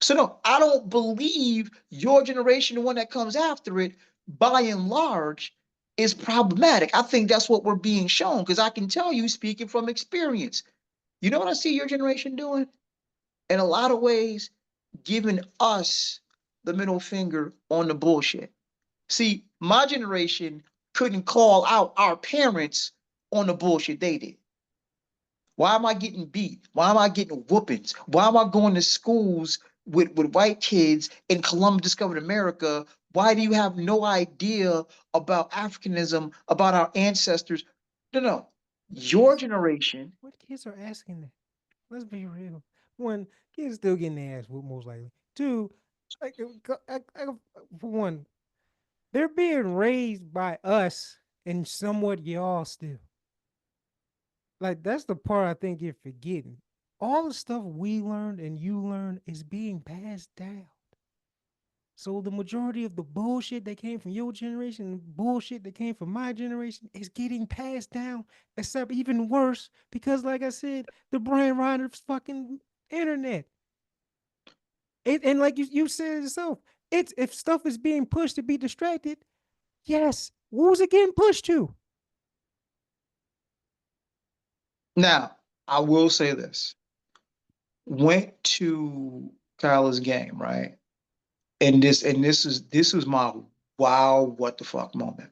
So no, I don't believe your generation, the one that comes after it, by and large, is problematic. I think that's what we're being shown because I can tell you, speaking from experience, you know what I see your generation doing? In a lot of ways, giving us the middle finger on the bullshit. See, my generation couldn't call out our parents on the bullshit they did. Why am I getting beat? Why am I getting whoopings? Why am I going to schools with white kids in Columbus discovered America? Why do you have no idea about Africanism, about our ancestors? No, no. Your kids. generation, What kids are asking that? Let's be real. One, kids still getting their ass whooped most likely. Two, like for one, they're being raised by us and somewhat y'all still. Like that's the part I think you're forgetting. All the stuff we learned and you learned is being passed down. So the majority of the bullshit that came from your generation, and bullshit that came from my generation, is getting passed down. Except even worse, because like I said, the brain Reiner's fucking internet. And like you said it yourself, it's if stuff is being pushed to be distracted, yes. Who's it getting pushed to? now, I will say this. Went to Kyla's game, right? And this was my wow, what the fuck moment.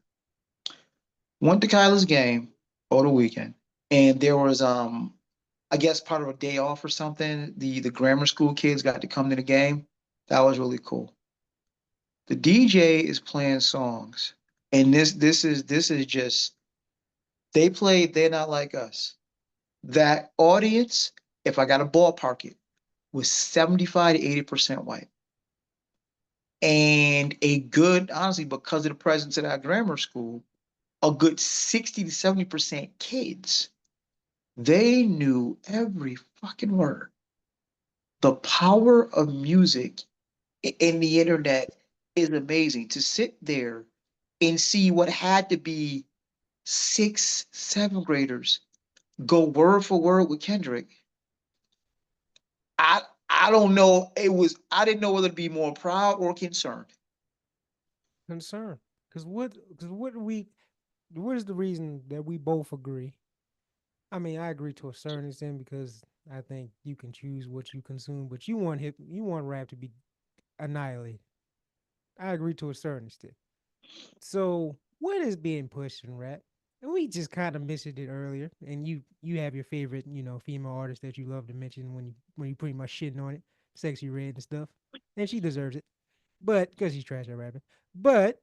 Went to Kyla's game over the weekend, and there was I guess part of a day off or something. The grammar school kids got to come to the game. That was really cool. The DJ is playing songs, and this is just they played They're Not Like Us. That audience, if I got to ballpark it, was 75 to 80% white. And a good, honestly, because of the presence of that grammar school, a good 60 to 70% kids. They knew every fucking word. The power of music in the internet is amazing. To sit there and see what had to be six, seventh graders go word for word with Kendrick. I I don't know. I didn't know whether to be more proud or concerned. Concern. Because what do we what is the reason that we both agree? I mean, I agree to a certain extent because I think you can choose what you consume, but you want rap to be annihilated. I agree to a certain extent. So what is being pushed in rap? And we just kind of mentioned it earlier, and you have your favorite, female artist that you love to mention when you pretty much shitting on it, Sexy Red and stuff, and she deserves it, but because she's trash at rapping. But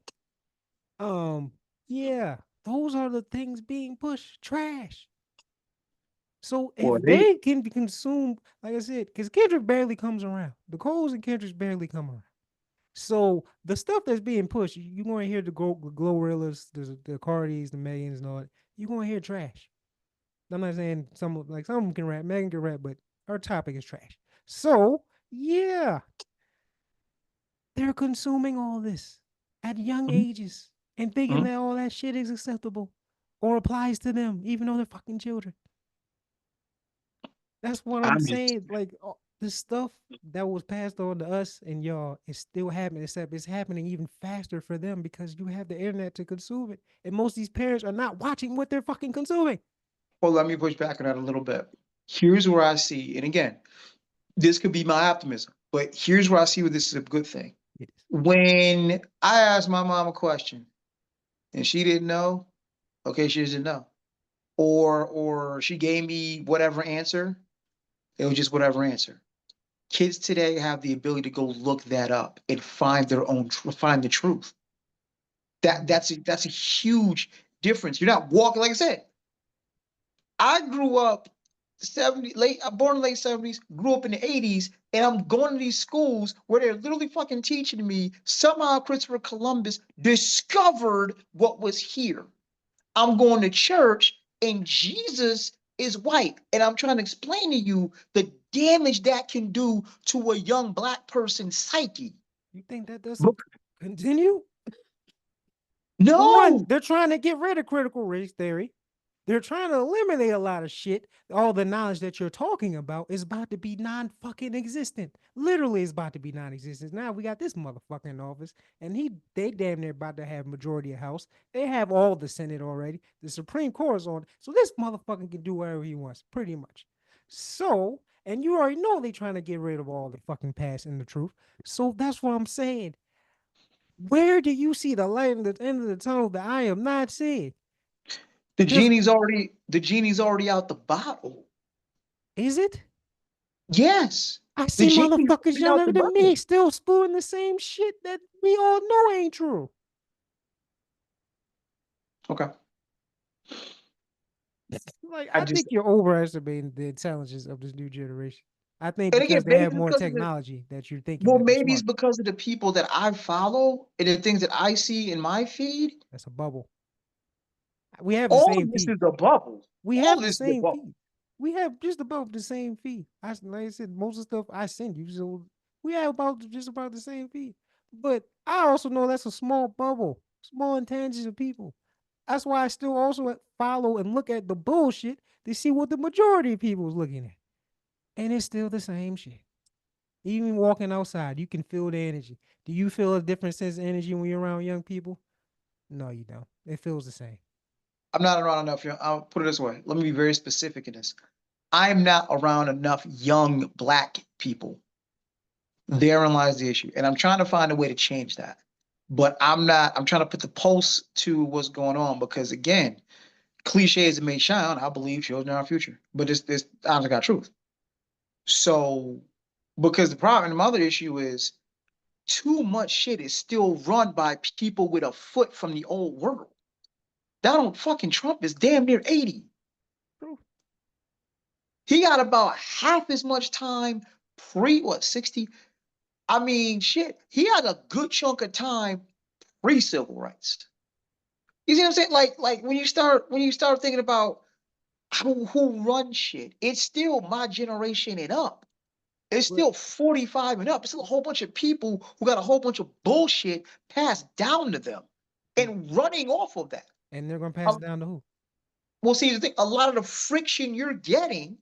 um, yeah, those are the things being pushed, trash. So if Well, they they can be consumed, like I said, because Kendrick barely comes around, the Coles and Kendricks barely come around. So the stuff that's being pushed, you're going to hear the Glorillas, the Cardis, the Megans, and all that. You're going to hear trash. I'm not saying some of them can rap, Megan can rap, but her topic is trash. So yeah, they're consuming all this at young Mhm, ages and thinking mhm. that all that shit is acceptable or applies to them, even though they're fucking children. That's what I'm I'm just saying. Like the stuff that was passed on to us and y'all is still happening, except it's happening even faster for them because you have the internet to consume it. And most of these parents are not watching what they're fucking consuming. well, let me push back on that a little bit. Here's where I see, and again, this could be my optimism, but here's where I see where this is a good thing. It is. When I asked my mom a question and she didn't know, okay, she doesn't know. Or she gave me whatever answer, it was just whatever answer. Kids today have the ability to go look that up and find their own find the truth. That's a huge difference. You're not walking, like I said, I grew up 70 I'm born in the late 70s, grew up in the 80s, and I'm going to these schools where they're literally fucking teaching me somehow Christopher Columbus discovered what was here. I'm going to church and Jesus is white. And I'm trying to explain to you the damage that can do to a young black person's psyche. You think that doesn't continue? For one, No, they're trying to get rid of critical race theory. They're trying to eliminate a lot of shit. All the knowledge that you're talking about is about to be non-fucking existent. Literally, is about to be non-existent. Now we got this motherfucker in office, and they damn near about to have majority of House. They have all the Senate already. The Supreme Court is on, so this motherfucker can do whatever he wants, pretty much. So, and you already know they're trying to get rid of all the fucking past and the truth. So that's what I'm saying. Where do you see the light at the end of the tunnel that I am not seeing? Because the genie's already out the bottle. is it? Yes. I The see genie's motherfuckers already out younger the than bottle. me still spewing the same shit that we all know ain't true. Okay. Like, I I just think you're overestimating the intelligence of this new generation. I think and again, because they maybe have it's more because of the technology that you're thinking well, that they're maybe it's smart. because of the people that I follow and the things that I see in my feed. That's a bubble. We have the All same of this feed. is a bubble. We All of have the this is a same bubble. feed. We have just about the same feed. Like I said, most of the stuff I send you, so we have just about the same feed. But I also know that's a small bubble, small intangibles of people. That's why I still also follow and look at the bullshit to see what the majority of people is looking at. And it's still the same shit. Even walking outside, you can feel the energy. Do you feel a different sense of energy when you're around young people? No, you don't. It feels the same. I'm not around enough. I'll put it this way. Let me be very specific in this. I'm not around enough young black people. Therein lies the issue. And I'm trying to find a way to change that. But I'm trying to put the pulse to what's going on because again, cliches may shine. I believe children are our future. But this honest got truth. So because the problem and the other issue is too much shit is still run by people with a foot from the old world. Donald fucking Trump is damn near 80. He got about half as much time pre what 60. I mean, shit. He had a good chunk of time pre civil rights. You see what I'm saying? Like when you start thinking about who runs shit, it's still my generation and up. It's But still 45 and up. It's still a whole bunch of people who got a whole bunch of bullshit passed down to them and running off of that. and they're gonna pass it Um, down to who? well, see, the thing, a lot of the friction you're getting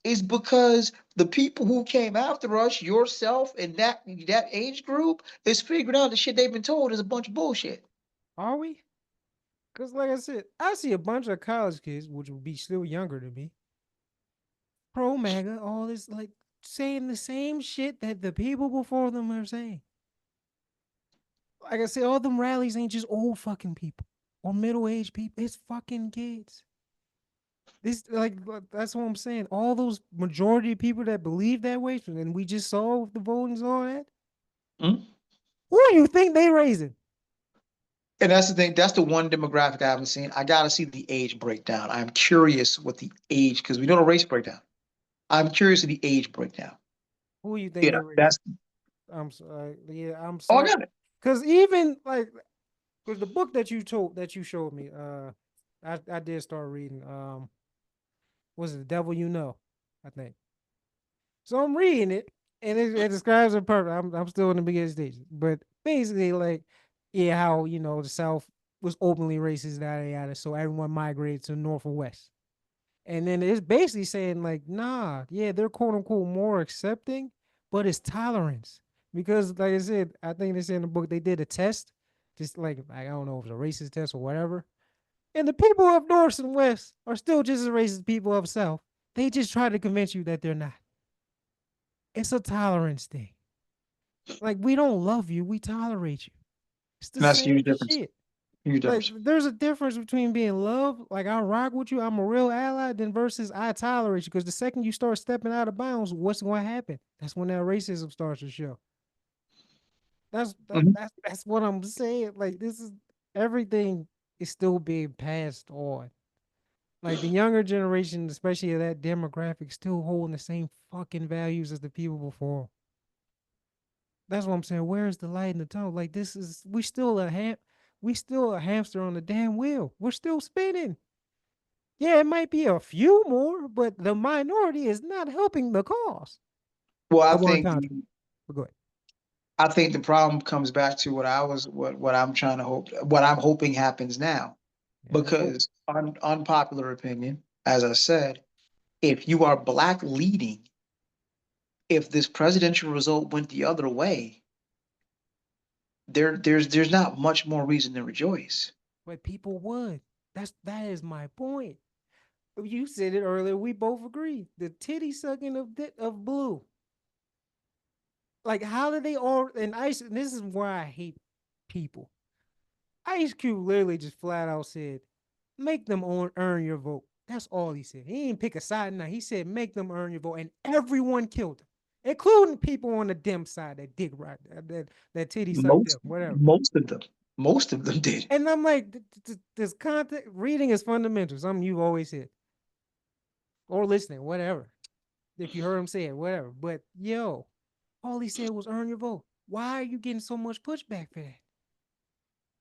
is because the people who came after us, yourself and that age group, is figuring out the shit they've been told is a bunch of bullshit. Are we? Because like I said, I see a bunch of college kids, which would be still younger than me, pro MAGA, all this like saying the same shit that the people before them are saying. Like I said, all them rallies ain't just old fucking people or middle aged people. It's fucking kids. This like that's what I'm saying. All those majority of people that believe that way, and we just saw with the voting and all that. Mhm. Who do you think they raising? And that's the thing. That's the one demographic I haven't seen. I got to see the age breakdown. I'm curious what the age, because we know the race breakdown. I'm curious of the age breakdown. Who do you think You they know, raising? that's I'm sorry. Yeah, I'm oh, I sorry. got it. Cause even like, cause the book that you showed me, I did start reading. Was it The Devil You Know? I think. So I'm reading it, and it describes it perfect. I'm still in the beginning stages, but basically, like, yeah, how the South was openly racist, yada yada. So everyone migrated to the North or West, and then it's basically saying like, nah, yeah, they're quote unquote more accepting, but it's tolerance because, like I said, I think they said in the book they did a test, just like I don't know if it's a racist test or whatever, and the people of North and West are still just as racist as people of South. They just try to convince you that they're not. It's a tolerance thing. Like we don't love you, we tolerate you. It's the And that's a huge same difference. shit. Huge Like difference. there's a difference between being loved, like I rock with you, I'm a real ally, then versus I tolerate you. Because the second you start stepping out of bounds, what's going to happen? That's when that racism starts to show. That's Mhm. that's what I'm saying. Like this is. everything is still being passed on. Like the younger generation, especially of that demographic, still holding the same fucking values as the people before 'em. That's what I'm saying. Where's the light in the tunnel? Like this is we still a hamster on the damn wheel. We're still spinning. Yeah, it might be a few more, but the minority is not helping the cause. Well, Double entendre. But go ahead. I think the problem comes back to what I'm trying to hope, what I'm hoping happens now. Yeah, let's hope. Because unpopular opinion, as I said, if you are black leading, if this presidential result went the other way, there's not much more reason to rejoice. But people would. That is my point. You said it earlier. We both agree. The titty sucking of Blue. Like, how did they all and Ice? And this is why I hate people. Ice Cube literally just flat out said, "Make them earn your vote." That's all he said. He didn't pick a side. Now he said, "Make them earn your vote," and everyone killed him, including people on the dim side that dick right that titty sucked them, Most whatever. most of them, most of them did. And I'm like, this content reading is fundamental. Something you've always said, or listening, whatever. If you heard him say it, whatever. But yo, all he said was earn your vote. Why are you getting so much pushback for that?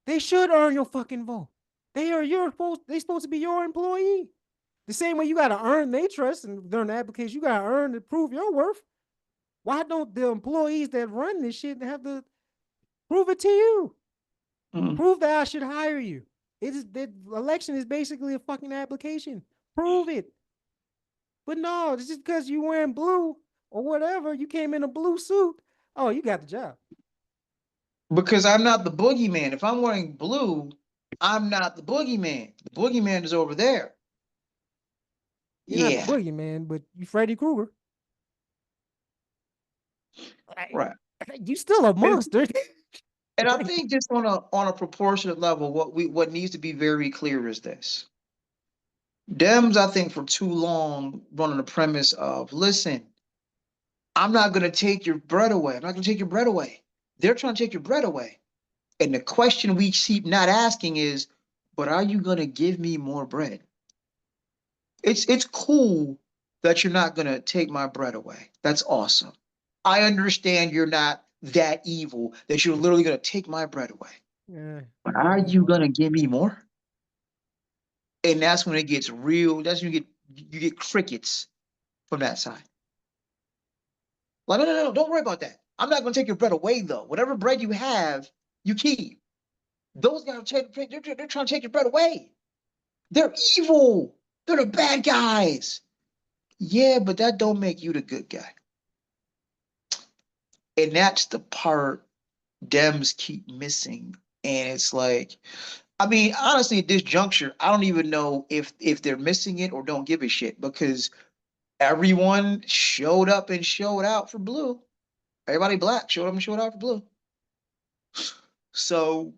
They should earn your fucking vote. They supposed to be your employee. The same way you gotta earn their trust and during the application, you gotta earn to prove your worth. Why don't the employees that run this shit have to prove it to you? Mm. Prove that I should hire you. It is the election is basically a fucking application. Prove it. But no, it's just because you wearing blue or whatever, you came in a blue suit. Oh, you got the job. Because I'm not the boogeyman. If I'm wearing blue, I'm not the boogeyman. The boogeyman is over there. You're not the Yeah, boogeyman, but you Freddy Krueger. right. You still a And, monster. and I think just on a proportionate level, what needs to be very clear is this. Dems, I think, for too long running the premise of, listen, I'm not gonna take your bread away. I'm not gonna take your bread away. They're trying to take your bread away. And the question we keep not asking is, but are you gonna give me more bread? It's cool that you're not gonna take my bread away. That's awesome. I understand you're not that evil that you're literally gonna take my bread away. Yeah, But are you gonna give me more? And that's when it gets real. That's when you get crickets from that side. Like, no, don't worry about that. I'm not gonna take your bread away though. Whatever bread you have, you keep. Those guys they're trying to take your bread away. They're evil. They're the bad guys. Yeah, but that don't make you the good guy. And that's the part Dems keep missing. And it's like, I mean, honestly, at this juncture, I don't even know if they're missing it or don't give a shit because everyone showed up and showed out for blue. Everybody black showed up and showed out for blue. So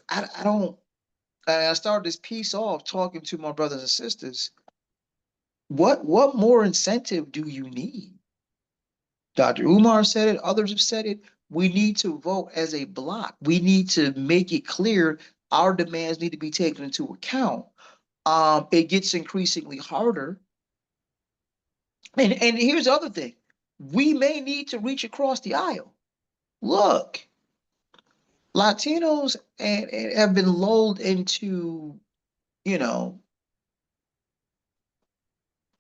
I don't. I started this piece off talking to my brothers and sisters. What more incentive do you need? Dr. Umar said it, others have said it. We need to vote as a block. We need to make it clear our demands need to be taken into account. It gets increasingly harder. And here's the other thing. We may need to reach across the aisle. Look, Latinos and have been lulled into, you know,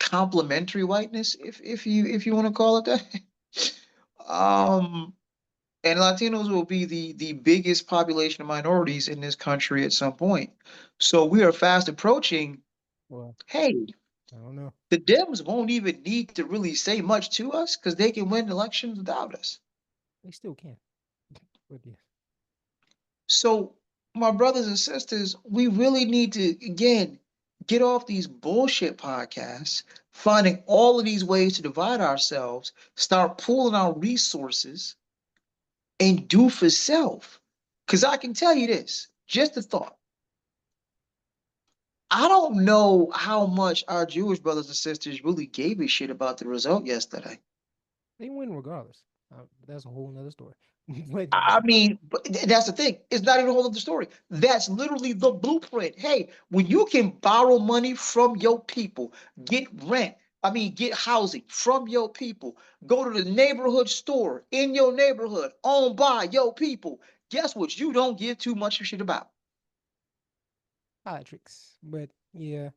complementary whiteness, if you want to call it that. um, and Latinos will be the biggest population of minorities in this country at some point. So we are fast approaching. well, Hey, I don't know. the Dems won't even need to really say much to us because they can win elections without us. They still can. But yeah. So, my brothers and sisters, we really need to, again, get off these bullshit podcasts, finding all of these ways to divide ourselves, start pooling our resources, and do for self. Because I can tell you this, just a thought. I don't know how much our Jewish brothers and sisters really gave a shit about the result yesterday. They win regardless. That's a whole nother story. But I mean, but that's the thing. It's not even a whole other story. That's literally the blueprint. Hey, when you can borrow money from your people, get rent, get housing from your people, go to the neighborhood store in your neighborhood, owned by your people. Guess what? You don't give too much of shit about. politics. But yeah,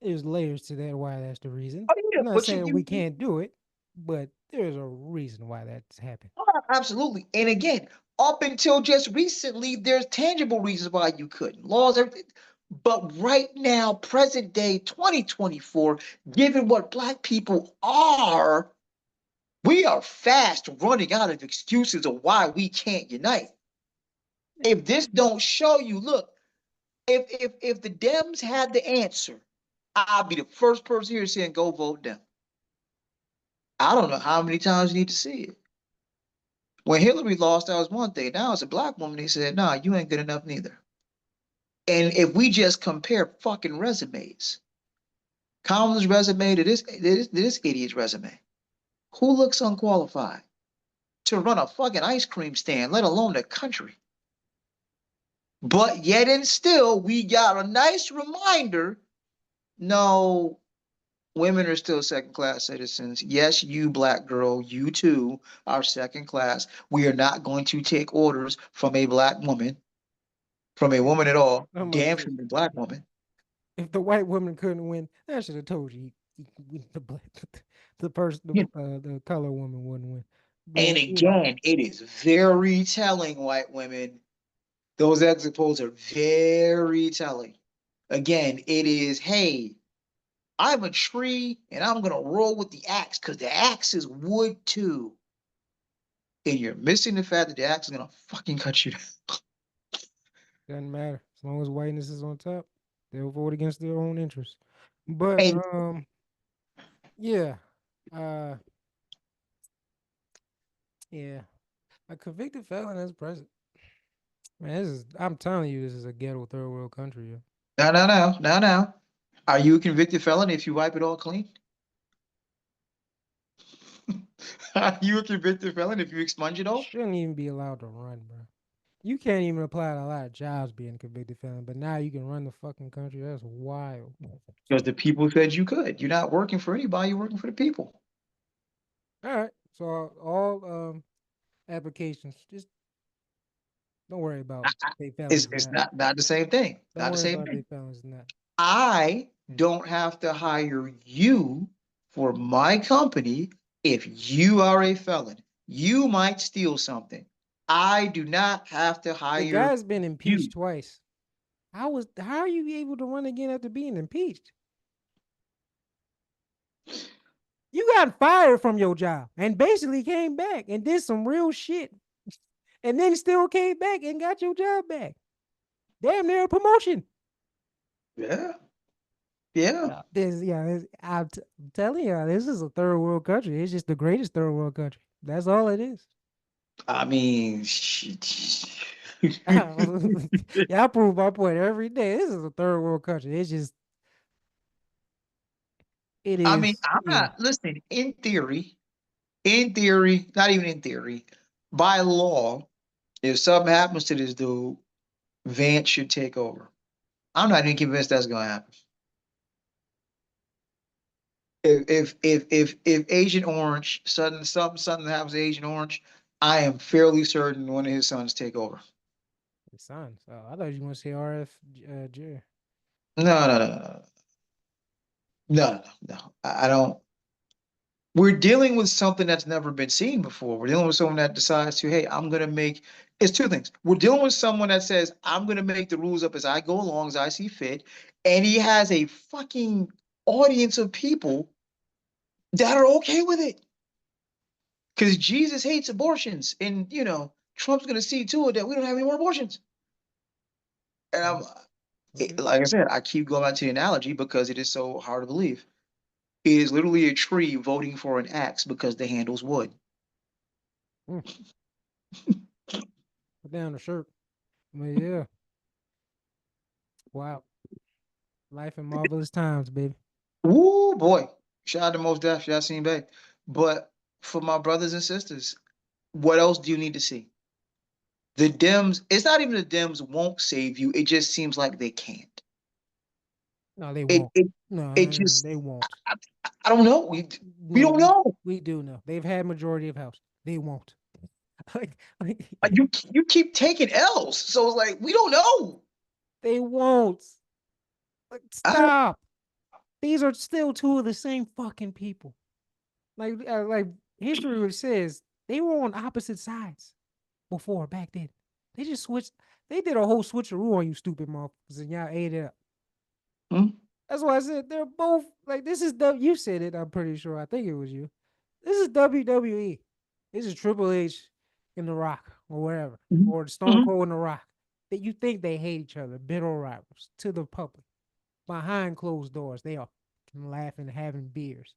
there's layers to that. Why that's the reason. Oh yeah, I'm not but saying we can't do it, but there's a reason why that's happened. absolutely. And again, up until just recently, there's tangible reasons why you couldn't. Laws, everything. But right now, present day 2024, given what Black people are, we are fast running out of excuses of why we can't unite. If this don't show you, look, if the Dems had the answer, I'll be the first person here saying go vote Dem. I don't know how many times you need to see it. When Hillary lost, that was one thing. Now as a Black woman, he said, nah, you ain't good enough neither. And if we just compare fucking resumes, Kamala's resume to this idiot's resume, who looks unqualified to run a fucking ice cream stand, let alone the country? But yet and still, we got a nice reminder. No, women are still second class citizens. Yes, you Black girl, you too are second class. We are not going to take orders from a Black woman, from a woman at all, I'm about damn to say, from a Black woman. if the white woman couldn't win, I should have told you the black, the person, the color woman wouldn't win. And But you know, again, it is very telling, white women. Those exit polls are very telling. Again, it is, hey, I'm a tree and I'm going to roll with the axe because the axe is wood too. And you're missing the fact that the axe is going to fucking cut you down. doesn't matter as long as whiteness is on top. They'll vote against their own interests. But And yeah, uh, yeah, a convicted felon as president. Man, I'm telling you, this is a ghetto third world country. Yo. now. Are you a convicted felon if you wipe it all clean? Are you a convicted felon if you expunge it all? Shouldn't even be allowed to run, bro. You can't even apply to a lot of jobs being a convicted felon, but now you can run the fucking country. That's wild. Because the people said you could. You're not working for anybody, you're working for the people. All right. So all applications, just don't worry about state felons and It's that. not the same thing. Don't Not the worry same about thing. state felons and that. I don't have to hire you for my company if you are a felon. You might steal something. I do not have to The hire guy's been you. impeached twice. How are you able to run again after being impeached? You got fired from your job and basically came back and did some real shit, and then still came back and got your job back. Damn near a promotion. Yeah. Yeah. I'm telling you, this is a third world country. It's just the greatest third world country. That's all it is. I mean, Yeah, I prove my point every day. This is a third world country. It I mean, is, I'm yeah. not listening. In theory, not even in theory, by law, if something happens to this dude, Vance should take over. I'm not even convinced that's gonna happen. If Agent Orange something happens to Agent Orange, I am fairly certain one of his sons take over. His sons. Oh, I thought you want to say RF Jerry. No. No. I don't. We're dealing with something that's never been seen before. We're dealing with someone that decides to, hey, I'm gonna make. It's two things. We're dealing with someone that says, I'm gonna make the rules up as I go along, as I see fit, and he has a fucking audience of people that are okay with it. Because Jesus hates abortions, and Trump's gonna see to it that we don't have any more abortions. And Okay. like I said, I keep going back to the analogy because it is so hard to believe. It is literally a tree voting for an axe because the handle's wood. Mm, put down the shirt. But yeah, wow. Life in marvelous times, baby. Ooh boy! Shout out to Most Def, y'all seen babe. But for my brothers and sisters, what else do you need to see? The Dems, it's not even the Dems won't save you. It just seems like they can't. No, they It won't. it No, it just they won't. I, I don't know. We No, don't know. we do know. They've had majority of House. They won't. Like You keep taking L's, so it's like we don't know. they won't. Like I, stop. These are still two of the same fucking people. Like history says, they were on opposite sides before back then. They just switched. They did a whole switcheroo on you, stupid motherfuckers, and y'all ate it up. Hmm? That's why I said they're both like this is you said it. I'm pretty sure. I think it was you. This is WWE. This is Triple H in The Rock or whatever, Mhm. or Stone Mhm. Cold in The Rock. That you think they hate each other, bitter rivals to the public. Behind closed doors, they are laughing, having beers.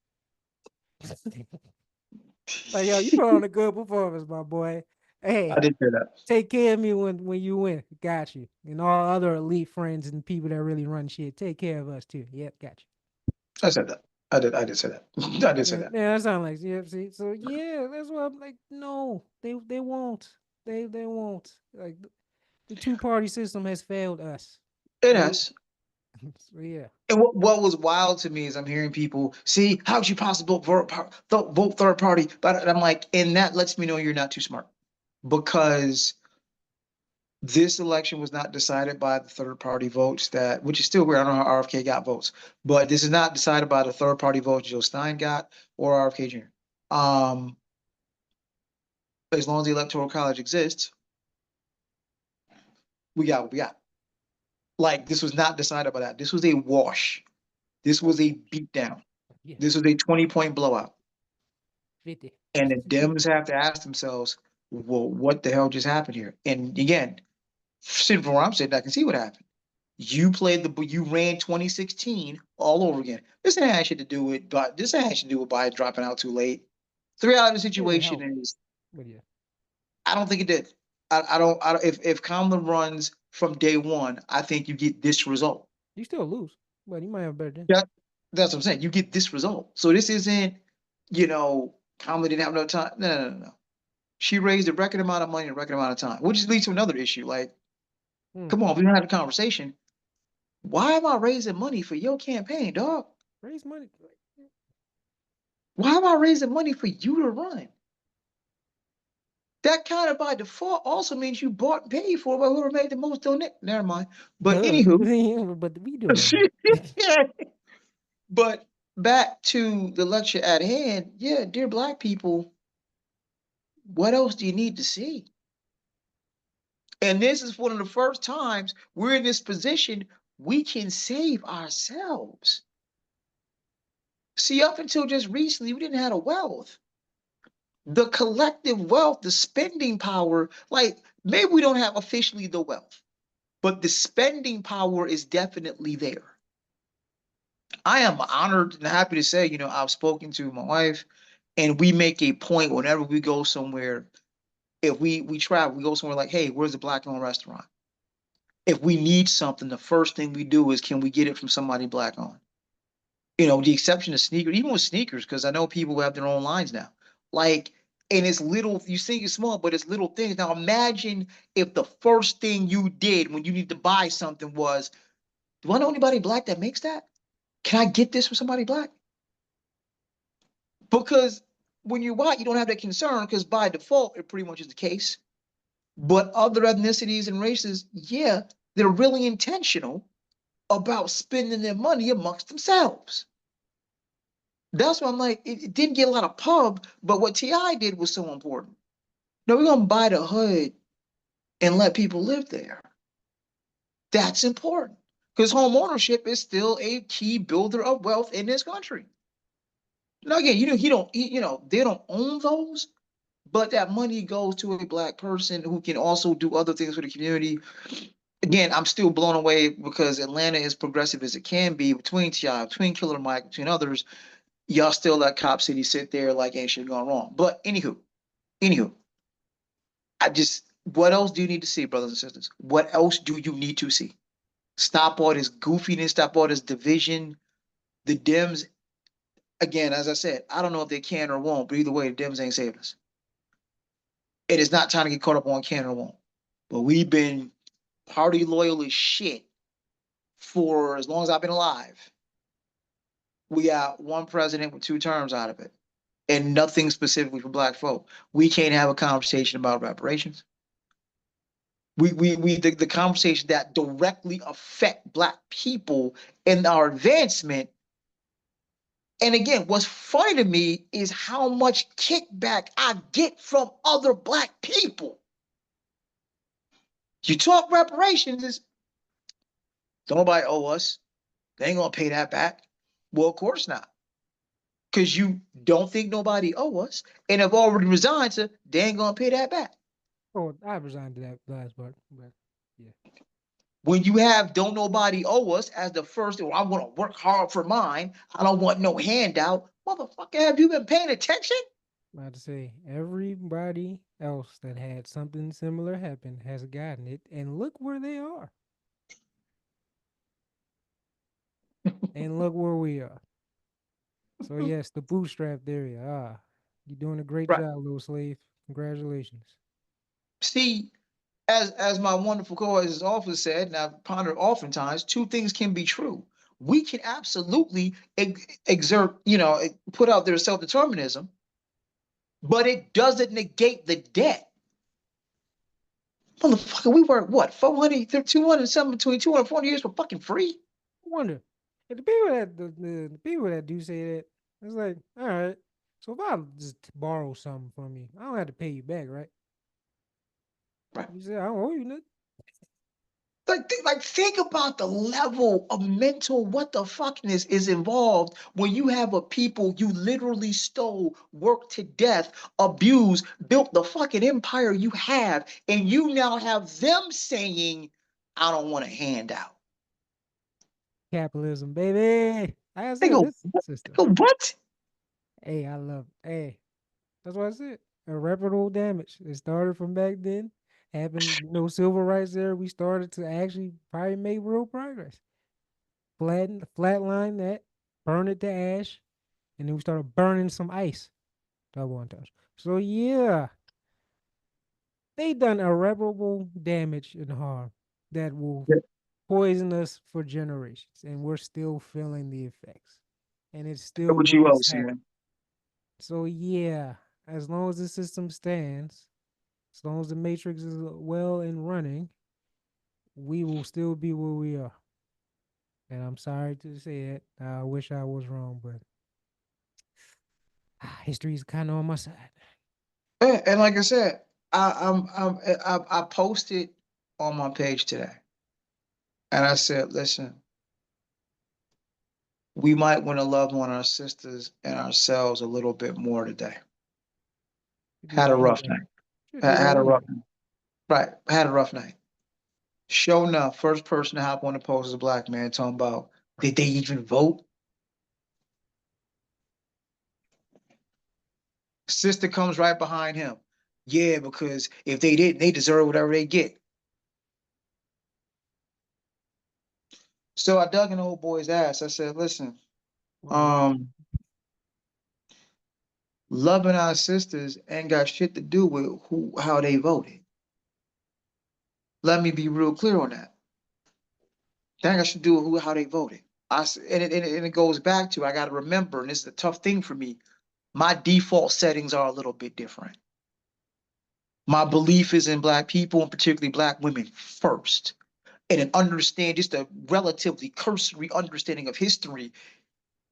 Like yo, you put on a good performance, my boy. I Hey, did say that. take care of me when you win. Got you. And all other elite friends and people that really run shit. Take care of us too. Yep, got you. I said that. I did say that. I did say Yeah, that. that sounds like UFC. So yeah, that's why I'm like, no, they won't. They won't. Like the two party system has failed us. It We has. so yeah. And what was wild to me is I'm hearing people see how'd you possibly vote third party, but I'm like, and that lets me know you're not too smart because this election was not decided by the third party votes that, which is still weird. I don't know how RFK got votes, but this is not decided by the third party votes Joe Stein got or RFK Jr. Um, as long as the electoral college exists, we got what we got. Like this was not decided by that. This was a wash. This was a beatdown. This Yes. was a 20-point blowout. 50. And the Dems have to ask themselves, well, what the hell just happened here? And again, sitting from where I'm sitting, I can see what happened. You ran 2016 all over again. This ain't had shit to do with, but this ain't had shit to do with Biden dropping out too late. The reality of the Yeah, it situation helped. is, But yeah. I don't think it did. I don't, if Kamala runs from day one, I think you get this result. You still lose. But you might have a better chance. That, that's what I'm saying. You get this result. So this isn't, Kamala didn't have no time. No. She raised a record amount of money in a record amount of time, which leads to another issue. Like, Hmm. come on, we don't have a conversation. Why am I raising money for your campaign, dog? Raise money. Why am I raising money for you to run? That kind of by default also means you bought and paid for by whoever made the most donate. Never mind. But Duh. anywho, But we do that. but back to the lecture at hand. Yeah, dear Black people, what else do you need to see? And this is one of the first times we're in this position we can save ourselves. See, up until just recently, we didn't have a wealth. The collective wealth, the spending power, like maybe we don't have officially the wealth, but the spending power is definitely there. I am honored and happy to say, I've spoken to my wife, and we make a point whenever we go somewhere. If we travel, we go somewhere like, hey, where's the Black-owned restaurant? If we need something, the first thing we do is, can we get it from somebody Black-owned? The exception of sneakers, even with sneakers, because I know people who have their own lines now. Like, and it's little, you think it's small, but it's little things. Now imagine if the first thing you did when you need to buy something was, do I know anybody Black that makes that? Can I get this from somebody Black? Because when you're white, you don't have that concern because by default, it pretty much is the case. But other ethnicities and races, yeah, they're really intentional about spending their money amongst themselves. That's why I'm like, it didn't get a lot of pub, but what T.I. did was so important. No, we're gonna buy the hood and let people live there. That's important. Because home ownership is still a key builder of wealth in this country. Now again, they don't own those, but that money goes to a Black person who can also do other things for the community. Again, I'm still blown away because Atlanta is progressive as it can be between T.I., between Killer Mike, between others. Y'all still let Cop City sit there like ain't shit gone wrong. But anywho, what else do you need to see, brothers and sisters? What else do you need to see? Stop all this goofiness, stop all this division. The Dems, again, as I said, I don't know if they can or won't, but either way, the Dems ain't saving us. It is not time to get caught up on can or won't. But we've been party loyal as shit for as long as I've been alive. We got one president with 2 terms out of it, and nothing specifically for black folk. We can't have a conversation about reparations. The conversation that directly affect black people in our advancement. And again, what's funny to me is how much kickback I get from other black people. You talk reparations, is don't nobody owe us. They ain't gonna pay that back. Well, of course not. Because you don't think nobody owe us and have already resigned, so they ain't gonna pay that back. Oh, I resigned to that last part, but yeah. When you have don't nobody owe us as the first, or I'm gonna work hard for mine, I don't want no handout. Motherfucker, have you been paying attention? I have to say, everybody else that had something similar happen has gotten it, and look where they are. And look where we are. So yes, the bootstrap theory. You're doing a great Right. job, little slave. Congratulations. See, as my wonderful co-host has often said, and I've pondered oftentimes, 2 things can be true. We can absolutely exert, put out their self-determinism, but it doesn't negate the debt. Motherfucker, we work what, 400, 200, something between 240 years for fucking free? I wonder, and the people that the people that do say that, it's like, all right. So if I just borrow something from you, I don't have to pay you back, right? Right. You say I don't owe you nothing. Like, think about the level of mental what the fuckness is involved when you have a people you literally stole, worked to death, abused, built the fucking empire you have, and you now have them saying, I don't want a handout. Capitalism, baby. Like I They said, go, this what? system. They go, what? Hey, I love. Hey, that's what I said. Irreparable damage. It started from back then. Happened, civil rights there. We started to actually probably make real progress. Flatline that, burn it to ash, and then we started burning some ice. Double entendre. So yeah, they done irreparable damage and harm that will Yeah, poison us for generations, and we're still feeling the effects, and it's still what you going else to happen. saying? So yeah, as long as the system stands, as long as the matrix is well and running, we will still be where we are. And I'm sorry to say it. I wish I was wrong, but history is kind of on my side. And like I said, I posted on my page today, and I said, listen, we might want to love on our sisters and ourselves a little bit more today. Should do Had a that rough anyway. night. Should do that Had a rough anyway. night. Right. Had a rough night. Sure enough, first person to hop on the post is a black man talking about, did they even vote? Sister comes right behind him. Yeah, because if they didn't, they deserve whatever they get. So I dug an old boy's ass. I said, listen, Well, um, loving our sisters ain't got shit to do with how they voted. Let me be real clear on that. That ain't got shit to do with how they voted. And it goes back to, I got to remember, and this is a tough thing for me. My default settings are a little bit different. My belief is in black people and particularly black women first. And an understand just a relatively cursory understanding of history.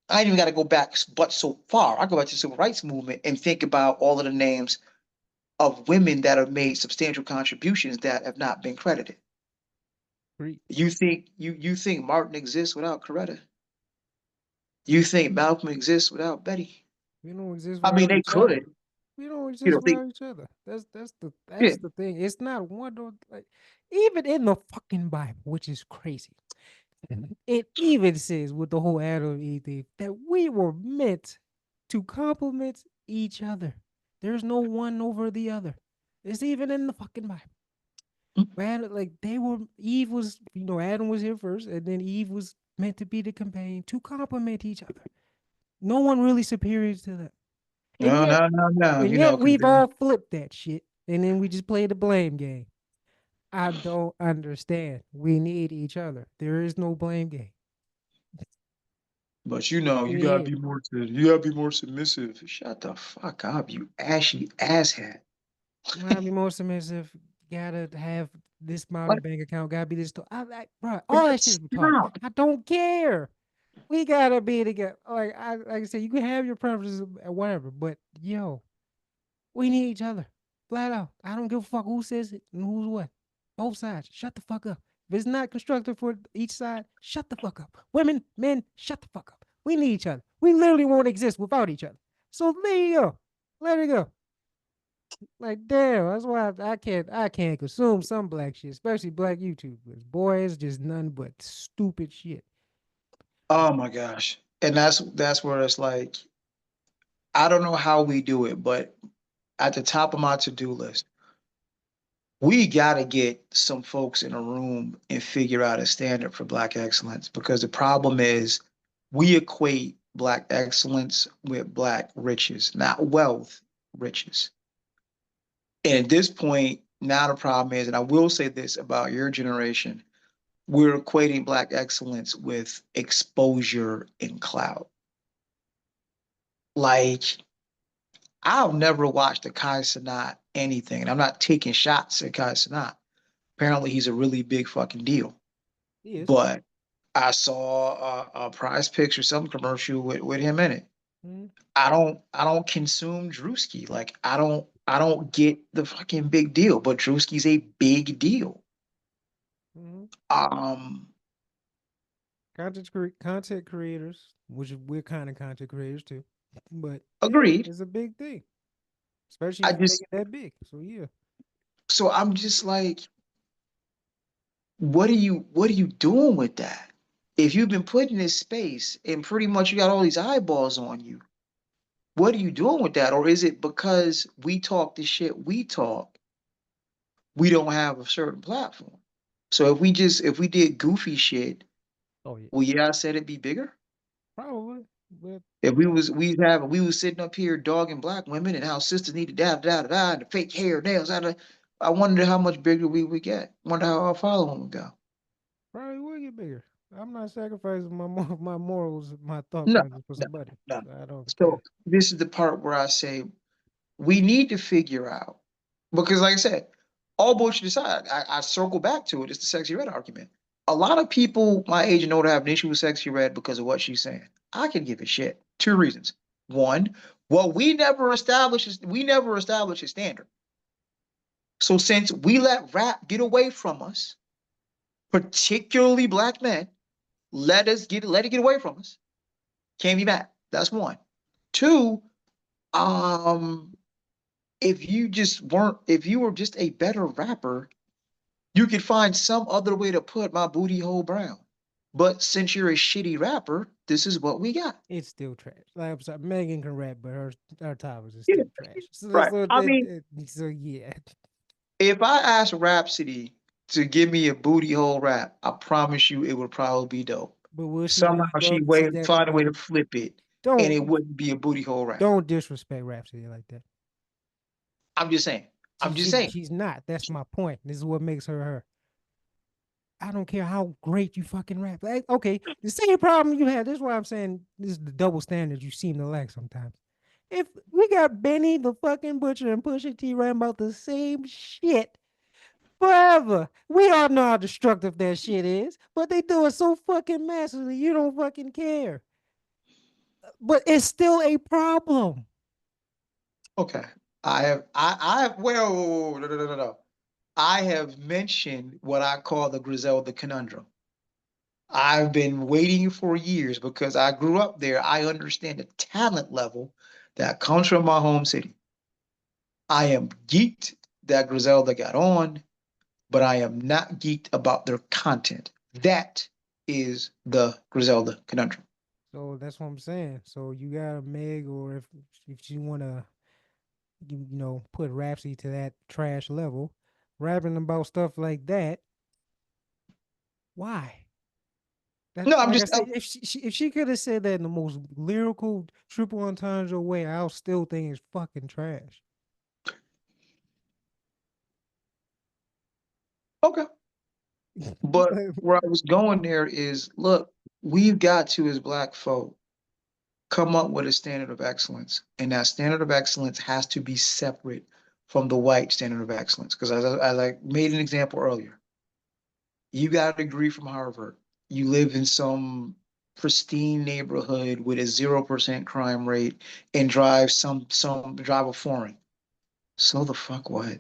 I ain't even got to go back but so far. I go back to the civil rights movement and think about all of the names of women that have made substantial contributions that have not been credited. preach. You think Martin exists without Coretta? You think Malcolm exists without Betty? We don't exist I mean, without they each other. could, We don't you exist know, without each other. That's the yeah. that's the thing. It's not one of like even in the fucking Bible, which is crazy. It even says with the whole Adam and Eve thing that we were meant to complement each other. There's no one over the other. It's even in the fucking Bible. Man, like they were Eve was, Adam was here first, and then Eve was meant to be the companion to complement each other. No one really superior to that. And No, yet, no, no, no. and You know, yet because we've all flipped that shit. And then we just play the blame game. I don't understand. We need each other. There is no blame game. but you know, It is. you gotta be more submissive. Shut the fuck up, you ashy asshat. Gotta be more submissive. Gotta have this amount Like, in bank account. Gotta be this. Bro, like, all that shit is just retarded. stop. I don't care. We gotta be together. Like I said, you can have your preferences or whatever, but yo, we need each other. Flat out. I don't give a fuck who says it and who's what. Both sides. Shut the fuck up. If it's not constructive for each side, shut the fuck up. Women, men, shut the fuck up. We need each other. We literally won't exist without each other. So there you go. Let it go. Like damn, that's why I can't consume some black shit, especially black YouTubers. Boy, it's just nothing but stupid shit. Oh my gosh. And that's where it's like, I don't know how we do it, but at the top of my to-do list, we gotta get some folks in a room and figure out a standard for black excellence because the problem is we equate black excellence with black riches, not wealth, riches. And at this point, now the problem is, and I will say this about your generation, we're equating black excellence with exposure and clout. Like, I've never watched a Kai Cenat anything, and I'm not taking shots at Kai Cenat. Apparently, he's a really big fucking deal. Yes. But I saw a Prize Picks or some commercial with him in it. Mm-hmm. I don't consume Drewski. Like I don't get the fucking big deal, but Drewski's a big deal. Mm-hmm. Um, Content creators, which we're kind of content creators too, but yeah, agreed. it's a big thing, especially I if you make just it that big. So yeah, so I'm just like, what are you doing with that? If you've been put in this space and pretty much you got all these eyeballs on you, what are you doing with that? Or is it because we talk the shit we talk, we don't have a certain platform? So if we did goofy shit, oh yeah, well, yeah, I said it'd be bigger. probably, but If we was sitting up here dogging black women and how sisters need to da da da da and the fake hair, nails, I wonder how much bigger we would get. Wonder how our following would go. probably will get bigger. I'm not sacrificing my morals, my thought No, process for no, somebody. no. So I don't care. So this is the part where I say we need to figure out because, like I said, all bullshit aside, I circle back to it. It's the sexy red argument. A lot of people my age and older have an issue with sexy red because of what she's saying. I can give a shit. Two reasons. One, well, we never established a standard. So since we let rap get away from us, particularly black men, let it get away from us. Can't be mad. That's one. Two, um, if you were just a better rapper, you could find some other way to put my booty hole brown. But since you're a shitty rapper, this is what we got. It's still trash. Like I'm sorry, Megan can rap, but her topics are Yeah, still trash. So right. so, I mean, so yeah, if I asked Rhapsody to give me a booty hole rap, I promise you it would probably be dope. but will she Somehow live up to that? find a way to flip it, and it Don't wouldn't be a booty hole rap. don't disrespect Rhapsody like that. I'm just saying. I'm just saying. She's not. That's my point. This is what makes her her. I don't care how great you fucking rap. Like, okay, the same problem you have. This is why I'm saying this is the double standard you seem to lack sometimes. If we got Benny the fucking Butcher and Pusha T rapping about the same shit forever, we all know how destructive that shit is, but they do it so fucking massively, you don't fucking care. But it's still a problem. Okay. I have well no, no, no, no, no. I have mentioned what I call the Griselda conundrum. I've been waiting for years because I grew up there. I understand the talent level that comes from my home city. I am geeked that Griselda got on, but I am not geeked about their content. That is the Griselda conundrum. So that's what I'm saying. So you got a Meg, or if you want to, put Rhapsody to that trash level, rapping about stuff like that. Why? That No, I'm like I just said, if she could have said that in the most lyrical triple entendre way, I'll still think it's fucking trash. okay. But Like, where I was going there is, look, we've got to, as Black folk, come up with a standard of excellence, and that standard of excellence has to be separate from the white standard of excellence. Because as I like made an example earlier, you got a degree from Harvard, you live in some pristine neighborhood with a 0% crime rate, and drive a foreign. So the fuck what?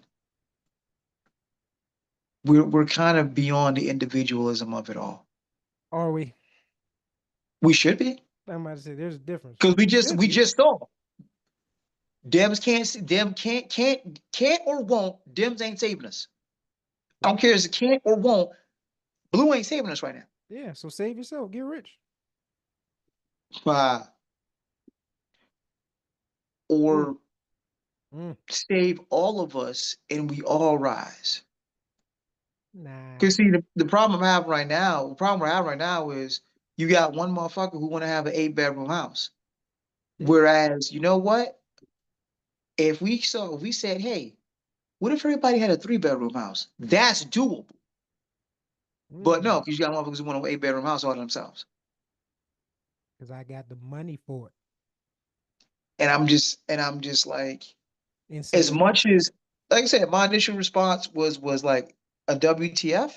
We're kind of beyond the individualism of it all. are we? We should be. I'm about to say there's a difference. Because we We just should we be. just saw Dems can't or won't. Dems ain't saving us. I don't care if it can't or won't. Blue ain't saving us right now. Yeah. So save yourself. Get rich. Uh, Mm, or mm. save all of us and we all rise. Nah. Because see, the problem the problem we're having right now is you got one motherfucker who want to have an 8 bedroom house. Yeah. Whereas, you know what? If we said, hey, what if everybody had a 3 bedroom house? That's doable. But no, Mm. because you got motherfuckers who want an 8 bedroom house all themselves. Because I got the money for it. And I'm just like, as Insulate. much as, like I said, my initial response was like a WTF,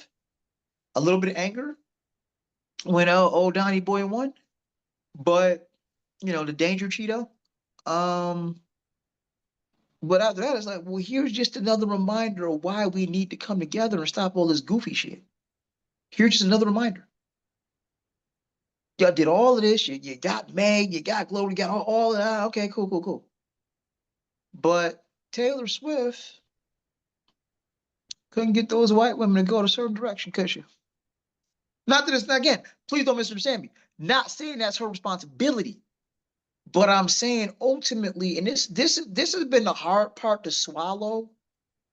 a little bit of anger when old Donnie Boy won. But the danger Cheeto. Um, but after that, it's like, well, here's just another reminder of why we need to come together and stop all this goofy shit. Here's just another reminder. Y'all did all of this. You got Meg, you got Glow, you got all that. Okay, cool, cool, cool. But Taylor Swift couldn't get those white women to go in a certain direction, could you? Not that it's again, please don't misunderstand me. Not saying that's her responsibility, but I'm saying ultimately, and this has been the hard part to swallow,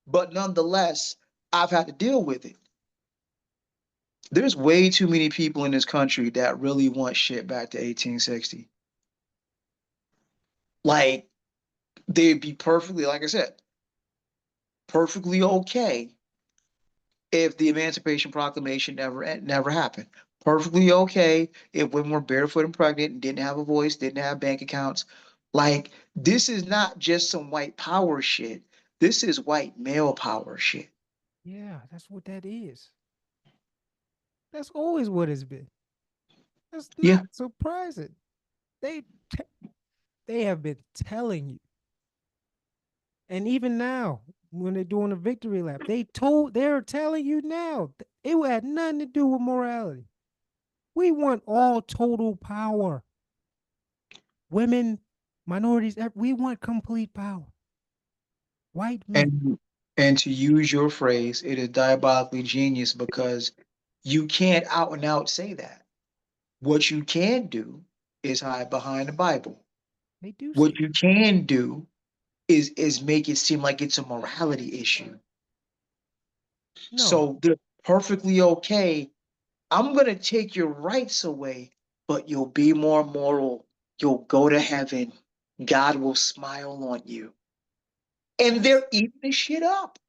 but nonetheless, I've had to deal with it. There's way too many people in this country that really want shit back to 1860. Like they'd be perfectly, like I said, perfectly okay if the Emancipation Proclamation never happened. Perfectly okay if women were barefoot and pregnant and didn't have a voice, didn't have bank accounts. Like this is not just some white power shit. This is white male power shit. Yeah, that's what that is. That's always what it's been. That's Yeah. not surprising. They t- they have been telling you. And even now, when they're doing a victory lap, they're telling you now it had nothing to do with morality. We want all total power. Women, minorities, we want complete power. White men. And and to use your phrase, it is diabolically genius because you can't out and out say that. What you can do is hide behind the Bible. They do say What that. you can do is make it seem like it's a morality issue. No, So they're perfectly okay. I'm gonna take your rights away, but you'll be more moral. You'll go to heaven. God will smile on you. And that's they're eating this shit up.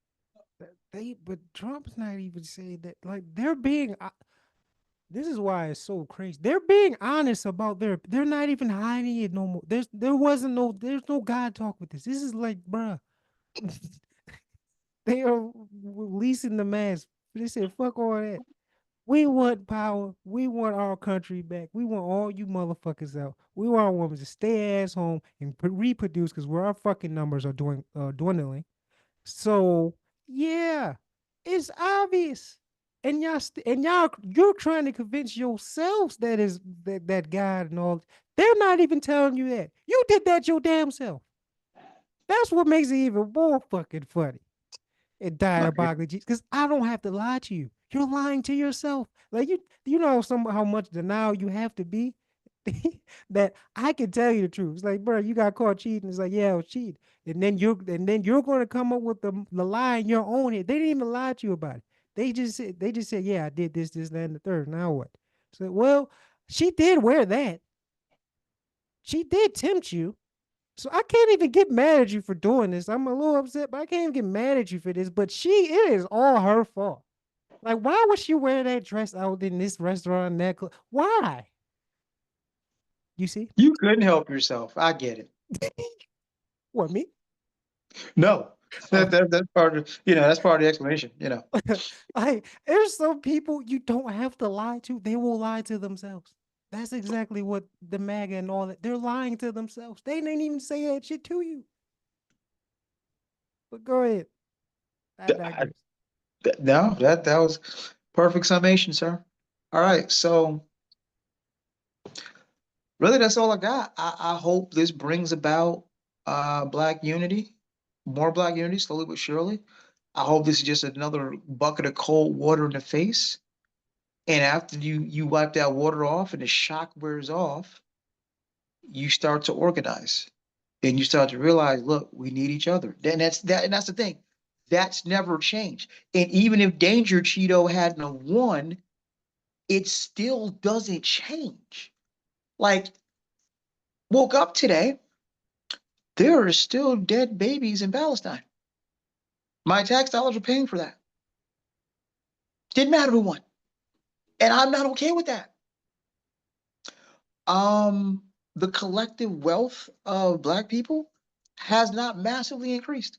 but Trump's not even saying that. Like they're being this is why it's so crazy. They're being honest about they're not even hiding it no more. There's no God talk with this. This is like, bruh. They are releasing the mask. They said, fuck all that. We want power. We want our country back. We want all you motherfuckers out. We want our women to stay ass home and reproduce because where our fucking numbers are doing dwindling. So yeah, it's obvious. And you're trying to convince yourselves that God and all. They're not even telling you that. You did that your damn self. That's what makes it even more fucking funny and diabolical because I don't have to lie to you. You're lying to yourself. Like you know how much denial you have to be that I can tell you the truth. It's like, bro, you got caught cheating. It's like, yeah, I was cheating. And then you're going to come up with the lie in your own head. They didn't even lie to you about it. They just said, yeah, I did this, that, and the third. Now what? So, well, she did wear that. She did tempt you. So I can't even get mad at you for doing this. I'm a little upset, but I can't even get mad at you for this. But it is all her fault. Like, why would she wear that dress out in this restaurant? Why? You see? You couldn't help yourself. I get it. What, me? No, Oh, that's part of, that's part of the explanation, like, there's some people you don't have to lie to. They will lie to themselves. That's exactly what the MAGA and all that. They're lying to themselves. They didn't even say that shit to you. But go ahead. I Th- I- digress. No, that was perfect summation, sir. All right, so really that's all I got. I hope this brings about black unity, more black unity, slowly but surely. I hope this is just another bucket of cold water in the face. And after you wipe that water off and the shock wears off, you start to organize and you start to realize, look, we need each other. Then that's the thing. That's never changed. And even if Danger Cheeto hadn't have won, it still doesn't change. Like, woke up today, there are still dead babies in Palestine. My tax dollars are paying for that. Didn't matter who won. And I'm not okay with that. Um, the collective wealth of black people has not massively increased.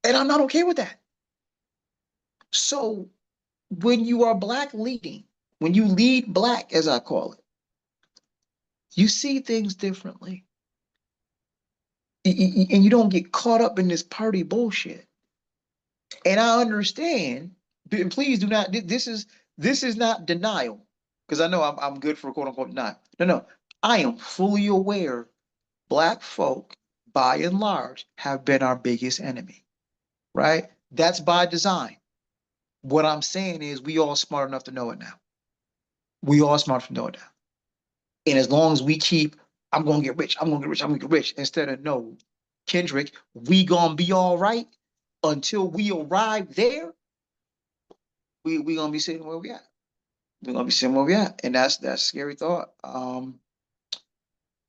And I'm not okay with that. So when you are black leading, when you lead black, as I call it, you see things differently. And you don't get caught up in this party bullshit. And I understand, and please do not, this is not denial, because I know I'm good for quote unquote denial. No. I am fully aware black folk, by and large, have been our biggest enemy, right? That's by design. What I'm saying is we all smart enough to know it now. We all smart enough to know it now. And as long as we keep, I'm gonna get rich, I'm gonna get rich, I'm gonna get rich, instead of no, Kendrick, we gonna be all right until we arrive there, we gonna be sitting where we at. We're gonna be sitting where we at. And that's a scary thought.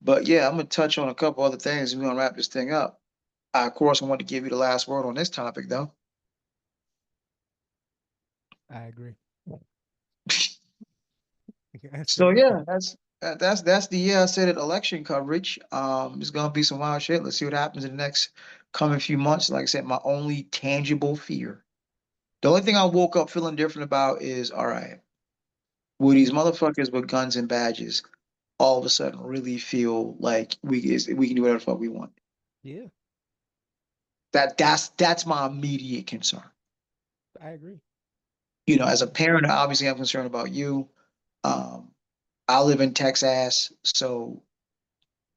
But yeah, I'm gonna touch on a couple other things and we're gonna wrap this thing up. Of course, I want to give you the last word on this topic though. I agree. So yeah, that's the I said it election coverage. There's gonna be some wild shit. Let's see what happens in the next coming few months. Like I said, my only tangible fear. The only thing I woke up feeling different about is, all right, will these motherfuckers with guns and badges all of a sudden really feel like we can do whatever the fuck we want? Yeah, That's my immediate concern. I agree. As a parent, obviously I'm concerned about you. Um, I live in Texas, so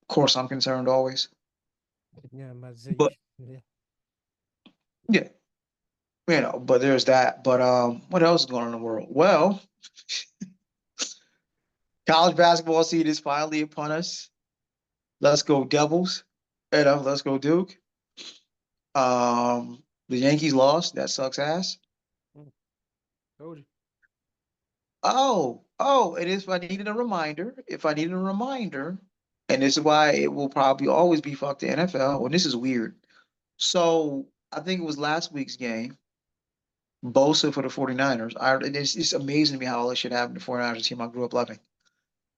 of course I'm concerned always. Yeah, I'm about to say you. But Yeah, yeah, but there's that. But what else is going on in the world? Well, college basketball season is finally upon us. Let's go Devils. Let's go Duke. The Yankees lost. That sucks ass. mm, told you. And if I needed a reminder, and this is why it will probably always be fuck the NFL. And this is weird. So I think it was last week's game. Bosa for the 49ers. It's amazing to me how all this shit happened to the 49ers, a team I grew up loving.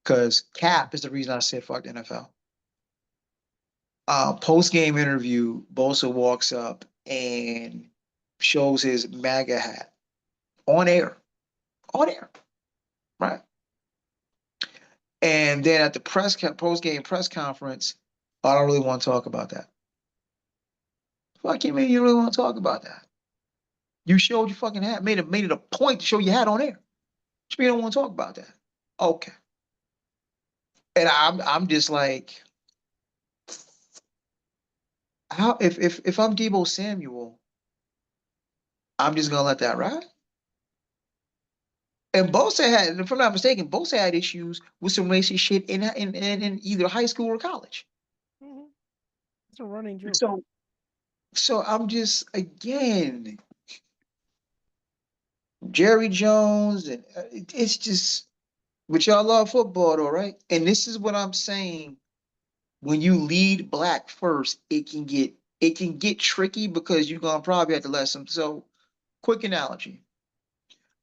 Because Cap is the reason I said fuck the NFL. Post game interview, Bosa walks up and shows his MAGA hat on air, right? And then at the post game press conference, I don't really want to talk about that. Fuck you, mean you really want to talk about that? You showed your fucking hat, made it a point to show your hat on air. You don't want to talk about that. Okay. And I'm just like, how if I'm Debo Samuel, I'm just gonna let that ride. And Bosa had, if I'm not mistaken, Bosa had issues with some racist shit in either high school or college. Mm-hmm. It's a running joke. So so I'm just again Jerry Jones, and it's just But y'all love football though, right? And this is what I'm saying. When you lead black first, it can get tricky because you're gonna probably have to let some. So, quick analogy.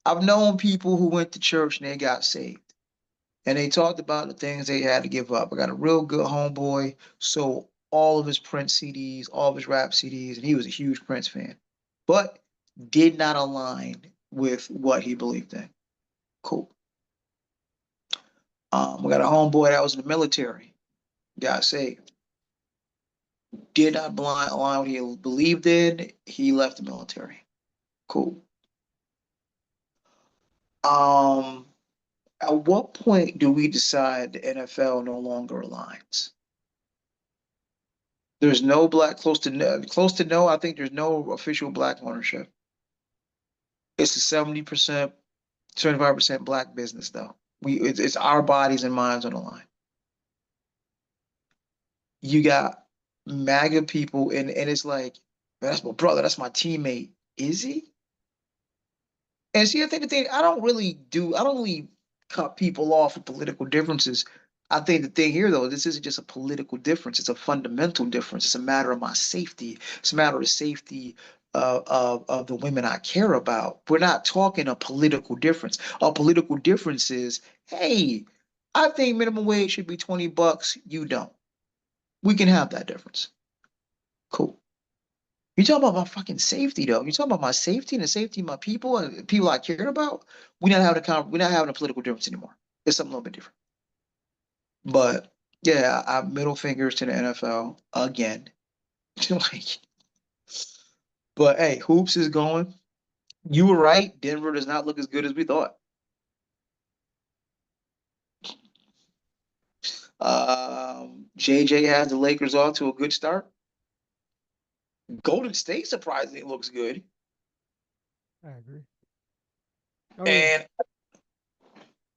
I've known people who went to church and they got saved. And they talked about the things they had to give up. I got a real good homeboy, so all of his Prince CDs, all of his rap CDs, and he was a huge Prince fan, but did not align with what he believed in. Cool. We got a homeboy that was in the military, got saved, did not blind align what he believed in. He left the military. Cool. Um, at what point do we decide the NFL no longer aligns? There's no black close to no. I think there's no official black ownership. It's a 70%, 25% black business though. It's our bodies and minds on the line. You got MAGA people and it's like, "Man, that's my brother, that's my teammate. Is he?" And see, I think the thing I don't really cut people off with political differences. I think the thing here, though, this isn't just a political difference; it's a fundamental difference. It's a matter of my safety. It's a matter of the safety of the women I care about. We're not talking a political difference. A political difference is, hey, I think minimum wage should be $20. You don't. We can have that difference. Cool. You talking about my fucking safety though. You talking about my safety and the safety of my people and people I care about. We're not having a political difference anymore. It's something a little bit different. But yeah, I middle fingers to the NFL again. Like, but hey, hoops is going. You were right. Denver does not look as good as we thought. JJ has the Lakers off to a good start. Golden State surprisingly looks good. I agree. Oh yeah, And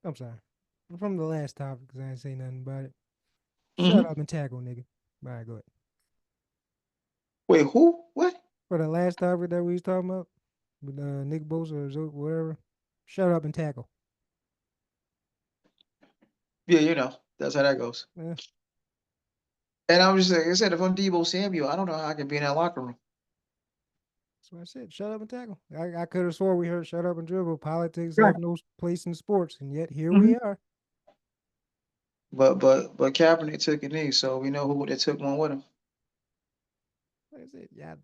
I'm sorry. From the last topic, because I ain't say nothing about it. Shut mhm. up and tackle, nigga. All right, go ahead. Wait, who? What? For the last topic that we was talking about with Nick Bosa or whatever, shut up and tackle. Yeah, that's how that goes. Yeah, And I was just like I said, if I'm Debo Samuel, I don't know how I can be in that locker room. that's what I said. Shut up and tackle. I could have swore we heard shut up and dribble. Politics Right. have no place in sports, and yet here Mhm. we are. But Kaepernick took a knee, so we know who they took one with him. Like I said, yeah,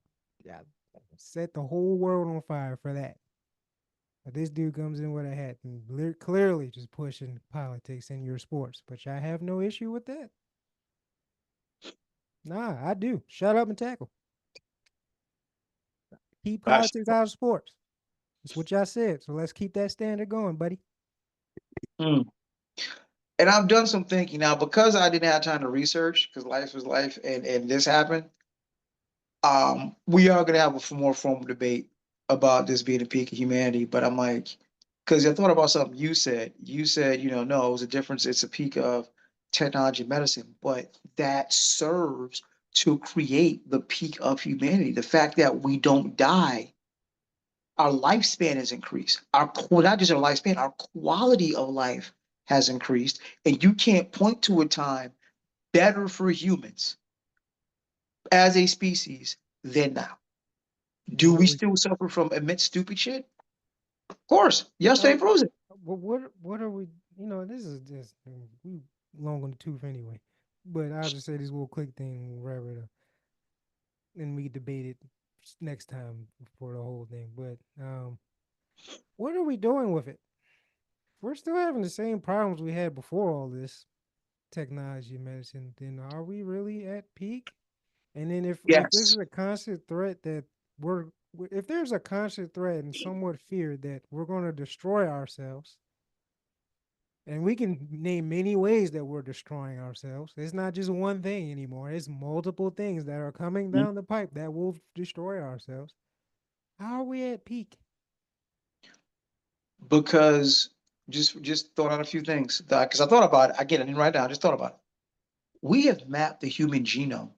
set the whole world on fire for that. But this dude comes in with a hat and clearly just pushing politics in your sports. But I have no issue with that. Nah, I do. Shut up and tackle. Keep Gosh. politics out of sports. That's what y'all said. So let's keep that standard going, buddy. Mm. And I've done some thinking now because I didn't have time to research because life was life and this happened. We are gonna have a more formal debate about this being a peak of humanity. But I'm like, because I thought about something you said. You said, no, it was a difference. It's a peak of technology and medicine, but that serves to create the peak of humanity. The fact that we don't die, our lifespan has increased. Not just our lifespan, our quality of life has increased. And you can't point to a time better for humans as a species than now. Do What are we we? still suffer from immense stupid shit? Of course. Yesterday Oh, proves it. what are we? This is just we long on the tooth anyway. But I'll just say this little quick thing, whatever, and we debate it next time for the whole thing. But what are we doing with it? We're still having the same problems we had before all this technology and medicine. Then are we really at peak? And then if this Yes. is a constant threat that we're if there's a constant threat and somewhat fear that we're going to destroy ourselves, and we can name many ways that we're destroying ourselves. It's not just one thing anymore. It's multiple things that are coming down the pipe that will destroy ourselves. How are we at peak? Because just thought out a few things. Because I thought about it. Again, I didn't write it down, I just thought about it. We have mapped the human genome.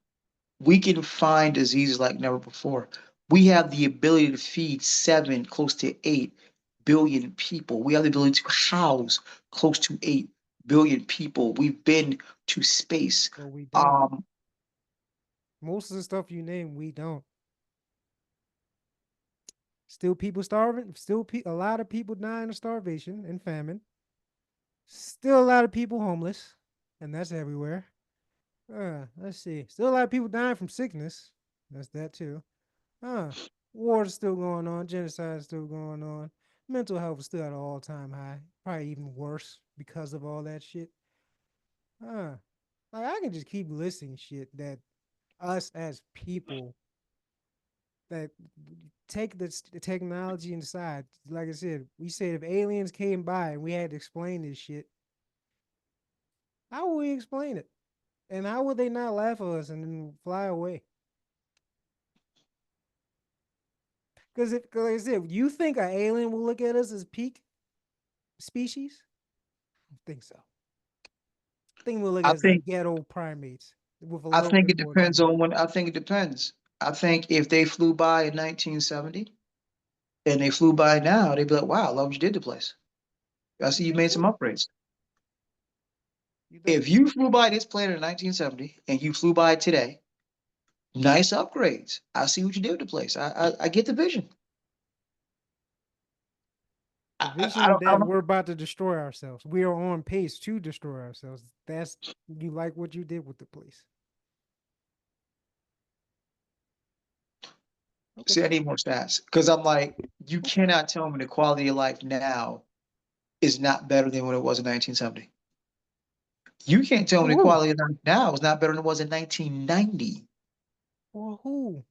We can find diseases like never before. We have the ability to feed 7, close to 8 billion people. We have the ability to house close to 8 billion people. We've been to space. But we don't. Um, Most of the stuff you name, we don't. Still people starving. Still a lot of people dying of starvation and famine. Still a lot of people homeless, and that's everywhere. Let's see. Still a lot of people dying from sickness. That's that too. War's still going on. Genocide is still going on. Mental health is still at an all-time high. Probably even worse because of all that shit. Like I can just keep listing shit that us as people that take the technology inside. Like I said, we said if aliens came by and we had to explain this shit, how would we explain it? And how would they not laugh at us and then fly away? Because like I said, you think an alien will look at us as peak species? I don't think so. I think we'll look I at us as think ghetto primates with a I little think bit it more depends intelligence. on when. I think it depends. I think if they flew by in 1970 and they flew by now, they'd be like, "Wow, I love what you did to the place. I see You you think made so? some upgrades." You think? If you flew by this planet in 1970 and you flew by it today, nice upgrades. I see what you did with the place. I get the vision. The I vision don't I that don't know. we're about to destroy ourselves. We are on pace to destroy ourselves. That's you like what you did with the place. Okay. See, I need more stats because I'm like, you Okay. cannot tell me the quality of life now is not better than what it was in 1970. You can't tell me For the who? quality of life now is not better than it was in 1990. For who?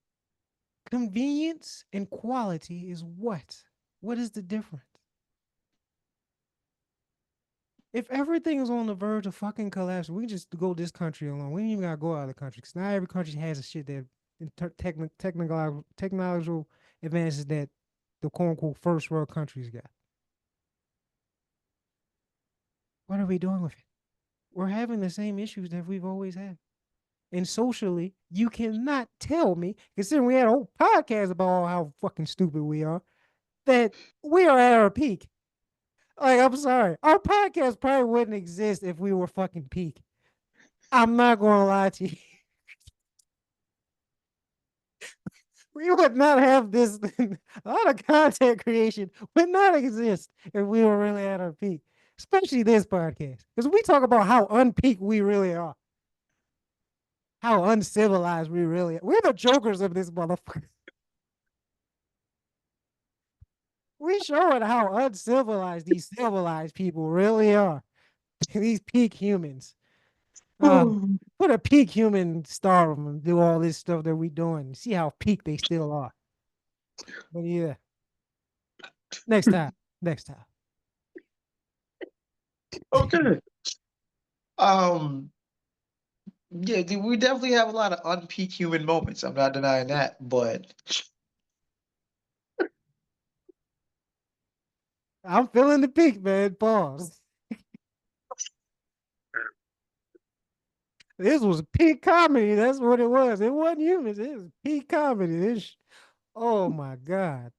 Convenience and quality is what? What is the difference? If everything is on the verge of fucking collapse, we can just go this country alone. We ain't even gotta go out of the country because not every country has a shit that technological advances that the quote unquote first world countries got. What are we doing with it? We're having the same issues that we've always had. And socially, you cannot tell me, considering we had a whole podcast about how fucking stupid we are, that we are at our peak. Like, I'm sorry. Our podcast probably wouldn't exist if we were fucking peak. I'm not going to lie to you. We would not have this. A lot of content creation would not exist if we were really at our peak, especially this podcast. Because we talk about how unpeak we really are, how uncivilized we really are. We're the jokers of this motherfucker. We showing how uncivilized these civilized people really are. These peak humans. Put a peak human star on them and do all this stuff that we doing. See how peak they still are. But yeah, next time. Next time. Okay. Um, yeah, we definitely have a lot of unpeak human moments. I'm not denying that, but I'm feeling the peak, man. Pause. This was peak comedy. That's what it was. It wasn't humans. It was peak comedy. Oh my god.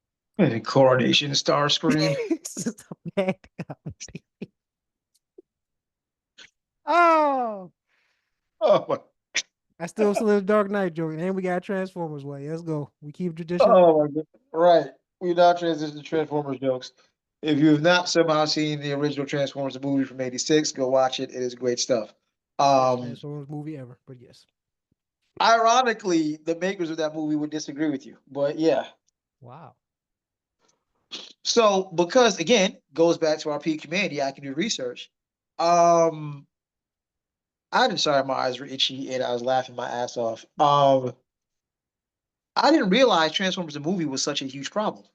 Coronation Star Scream. This is a bad comedy. Oh, Oh my, I still see the Dark Knight joke, and we got Transformers way. Let's go. We keep tradition. oh my God. Right. We now transition to Transformers jokes. If you have not somehow seen the original Transformers movie from '86, go watch it. It is great stuff. Best Um, Transformers movie ever, but yes. Ironically, the makers of that movie would disagree with you, but yeah. Wow. So because again, goes back to our peak humanity, I can do research. Um, I didn't sorry, my eyes were itchy and I was laughing my ass off. I didn't realize Transformers the movie was such a huge problem.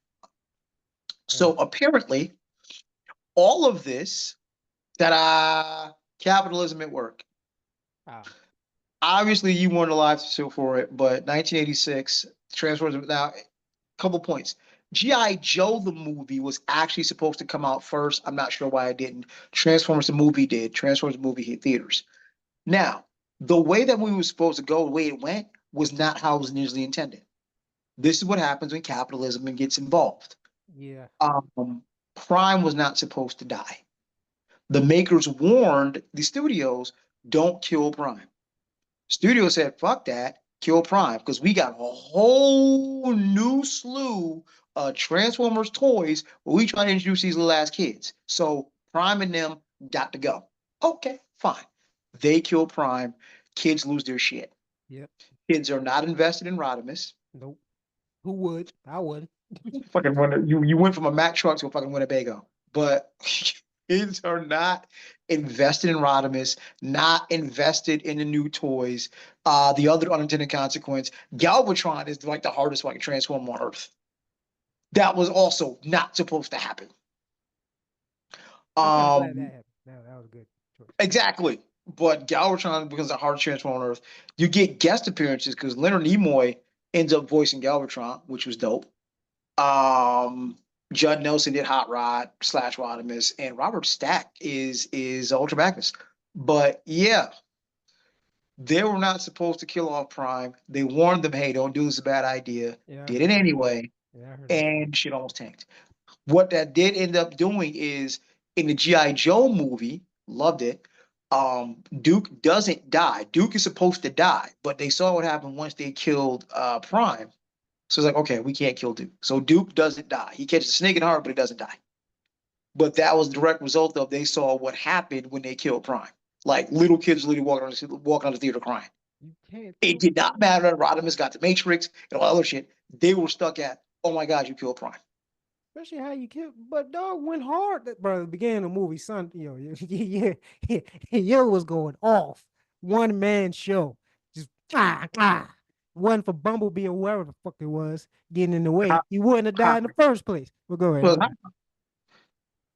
So apparently, all of this, ta-da, capitalism at work. Wow. Obviously, you weren't alive for it, but 1986, Transformers. Now, a couple points. G.I. Joe the movie was actually supposed to come out first. I'm not sure why it didn't. Transformers the movie did. Transformers the movie hit theaters. Now, the way that movie was supposed to go, the way it went, was not how it was initially intended. This is what happens when capitalism gets involved. Yeah. Prime was not supposed to die. The makers warned the studios, don't kill Prime. Studio said, fuck that, kill Prime, because we got a whole new slew of Transformers toys where we trying to introduce these little ass kids. So Prime and them got to go. Okay, fine. They kill Prime. Kids lose their shit. Yep. Kids are not invested in Rodimus. Nope. Who would? I would. Fucking you went from a Mack truck to a fucking Winnebago. But kids are not invested in Rodimus, not invested in the new toys. The other unintended consequence, Galvatron is like the hardest fucking transform on Earth. That was also not supposed to happen. I'm kind of glad that Um, happened. That was a good choice. exactly. But Galvatron becomes the hardest transform on Earth. You get guest appearances because Leonard Nimoy ends up voicing Galvatron, which was dope. Judd Nelson did Hot Rod / Rodimus, and Robert Stack is Ultra Magnus. But yeah, they were not supposed to kill off Prime. They warned them, hey, don't do this, a bad idea. Yeah, I Did heard it that. anyway, Yeah, I heard that. and shit almost tanked. What that did end up doing is in the G.I. Joe movie, loved it. Duke doesn't die. Duke is supposed to die, but they saw what happened once they killed Prime. So it's like, okay, we can't kill Duke. So Duke doesn't die. He catches a snake in the heart, but he doesn't die. But that was the direct result of they saw what happened when they killed Prime. Like little kids literally walking on the theater crying. You can't. It did not matter that Rodimus got the Matrix and all that other shit. They were stuck at, oh my God, you killed Prime. Especially how you killed, but dog went hard. That brother began the movie, son. Yeah, yo was going off. One man show, just one for Bumblebee or whoever the fuck it was getting in the way. Hot, He wouldn't have died hot, in the first place. But go ahead. but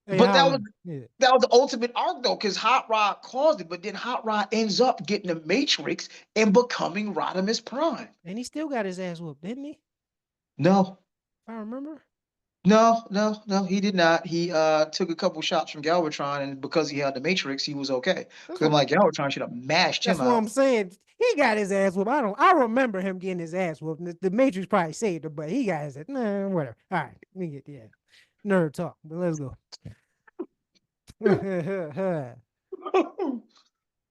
Hey, that was Holland. Yeah. that was the ultimate arc though, because Hot Rod caused it, but then Hot Rod ends up getting the Matrix and becoming Rodimus Prime. And he still got his ass whooped, didn't he? No, If I remember. no, he did not. He took a couple shots from Galvatron, and because he had the Matrix, he was okay. Because I'm like, Galvatron should have mashed That's him what out. I'm saying. He got his ass whooped. I remember him getting his ass whooped. The Matrix probably saved him, but he got his ass. Nah, whatever. All right, we get nerd talk. But let's go.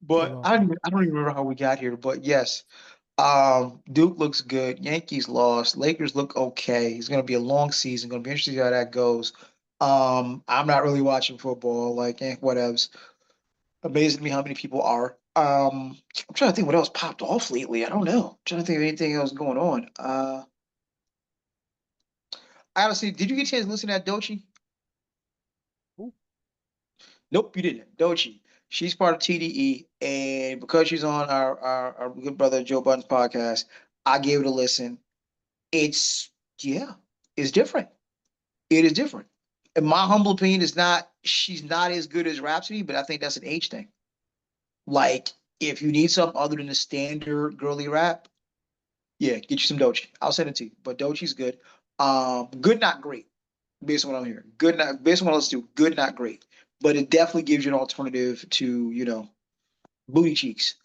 But I don't even remember how we got here. But yes, Duke looks good. Yankees lost. Lakers look okay. It's gonna be a long season. Gonna be interesting to see how that goes. I'm not really watching football. Like, whatevs. Amazing me how many people are. I'm trying to think what else popped off lately. I don't know. I'm trying to think of anything else going on. Honestly, did you get a chance to listen to that Dochi? Ooh. Nope, you didn't. Dochi. She's part of TDE, and because she's on our good brother Joe Budden's podcast, I gave it a listen. It's yeah, it's different. It is different. In my humble opinion, is not she's not as good as Rhapsody, but I think that's an age thing. Like, if you need something other than the standard girly rap, yeah, get you some Dochi. I'll send it to you. But Dochi's good. Good, not great, based on what I'm hearing. Good, not based on what I listen to, good, not great. But it definitely gives you an alternative to, booty cheeks.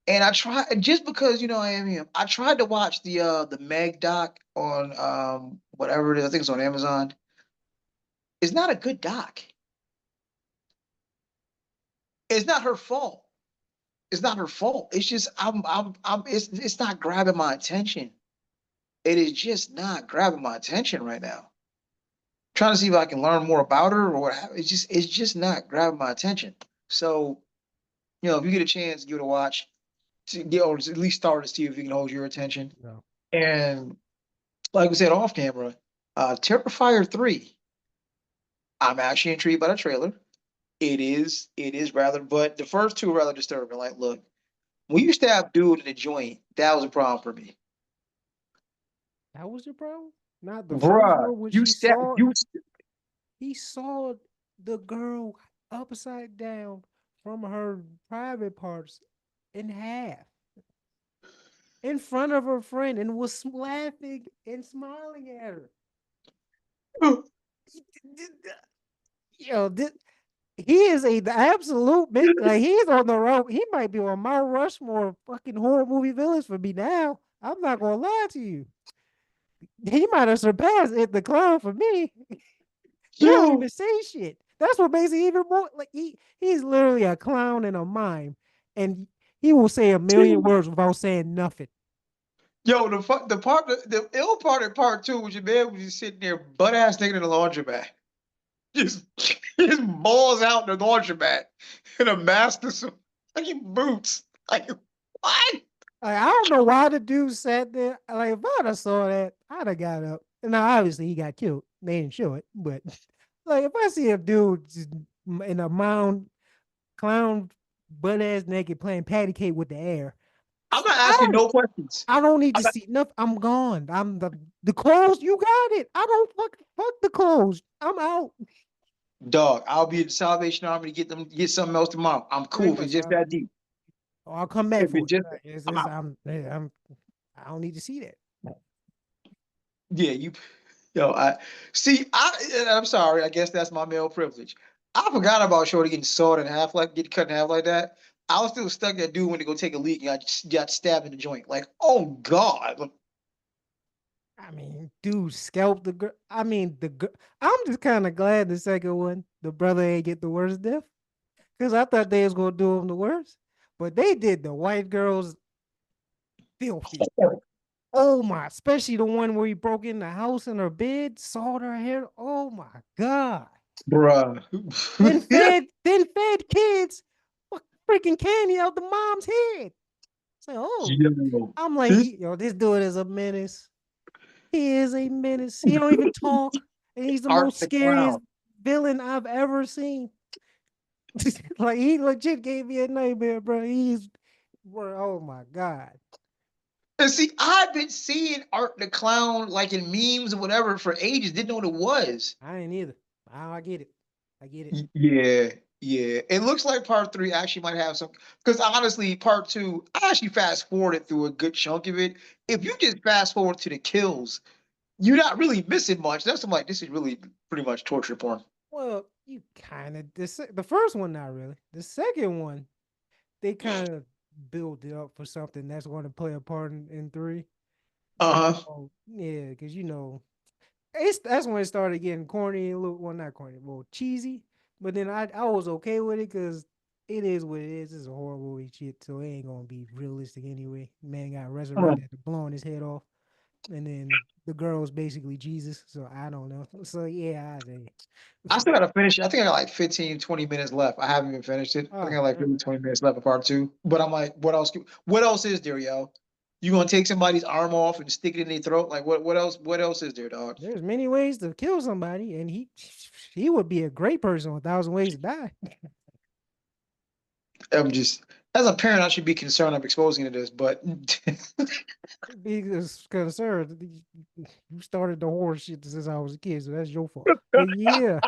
And I tried just because I am him. I tried to watch the Meg doc on whatever it is. I think it's on Amazon. It's not a good doc. It's not her fault. It's not her fault. It's just it's not grabbing my attention. It is just not grabbing my attention right now. Trying to see if I can learn more about her or what it's just not grabbing my attention. So, if you get a chance, give it a watch to get or at least start to see if it can hold your attention. No. And like we said off camera, Terrifier 3. I'm actually intrigued by the trailer. It is rather, but the first two are rather disturbing. Like, look, when you stab dude in the joint, that was a problem for me. That was your problem? Not the first Bruh, one when she saw he saw the girl upside down from her private parts in half in front of her friend and was laughing and smiling at her. Yo, he is the absolute like he's on the road. He might be on my Rushmore of fucking horror movie villains for me now. I'm not gonna lie to you. He might have surpassed it the clown for me. He don't Yo, even say shit. That's what makes it even more like he's literally a clown and a mime, and he will say a million words without saying nothing. Yo, the ill part of part two was your man was just sitting there butt ass naked in the laundromat. Just his balls out in the laundromat in a master suit, like in boots. Like what? Like, I don't know why the dude sat there. Like if I'd have saw that, I'd have got up. And now obviously he got killed. They didn't show it, but like if I see a dude just in a mound clown butt ass naked playing patty cake with the air, I'm not I asking don't no questions. I don't need I'm to not, see nothing. I'm gone. I'm the clothes. You got it. I don't fuck the clothes. I'm out. dog. I'll be at the Salvation Army to get something else tomorrow. I'm Pretty cool if it's much. just that deep. I'll come back If for it's it. just, Like, I'm out. I don't need to see that. Yeah, yo, I see. I'm sorry. I guess that's my male privilege. I forgot about Shorty getting sawed in half, like get cut in half like that. I was still stuck that dude went to go take a leak and got stabbed in the joint. Like, oh God. I mean, dude, scalp the girl. I mean, I'm just kind of glad the second one, the brother ain't get the worst death, because I thought they was gonna do him the worst, but they did the white girls filthy. Oh my, especially the one where he broke in the house in her bed, sawed her hair. Oh my god. Bruh. Then fed kids freaking candy out the mom's head. Say, oh, Yo. I'm like, This yo, this dude is a menace. He is a menace. He don't even talk, and he's the Art most the scariest Clown. villain I've ever seen. Like he legit gave me a nightmare, bro. Oh my god. And see, I've been seeing Art the Clown like in memes or whatever for ages. Didn't know what it was. I ain't either. I get it. I get it. Yeah, yeah. It looks like part three actually might have some. Because honestly, part two, I actually fast forwarded through a good chunk of it. If you just fast forward to the kills, you're not really missing much. That's I'm like, this is really pretty much torture porn. Well, you kind of the first one not really. The second one they kind of build it up for something that's going to play a part in three. Uh-huh. Yeah, because that's when it started getting corny a little. Well, not corny, well cheesy. But then I was okay with it because it is what it is. It's a horror movie shit, so it ain't gonna be realistic anyway. Man got Uh-huh. resurrected after blowing his head off, and then the girl is basically Jesus. So I don't know. So yeah, I still gotta finish it. I think I got like 15, 20 minutes left. I haven't even finished it. I think I oh, got like 15, 20 minutes left of part two. But I'm like, what else is there, yo? You gonna take somebody's arm off and stick it in their throat? Like what else is there, dog? there's many ways to kill somebody, and he would be a great person with 1,000 ways to die. I'm just as a parent, I should be concerned of exposing you to this, but Because concerned, you started the horror shit since I was a kid, so that's your fault. But yeah,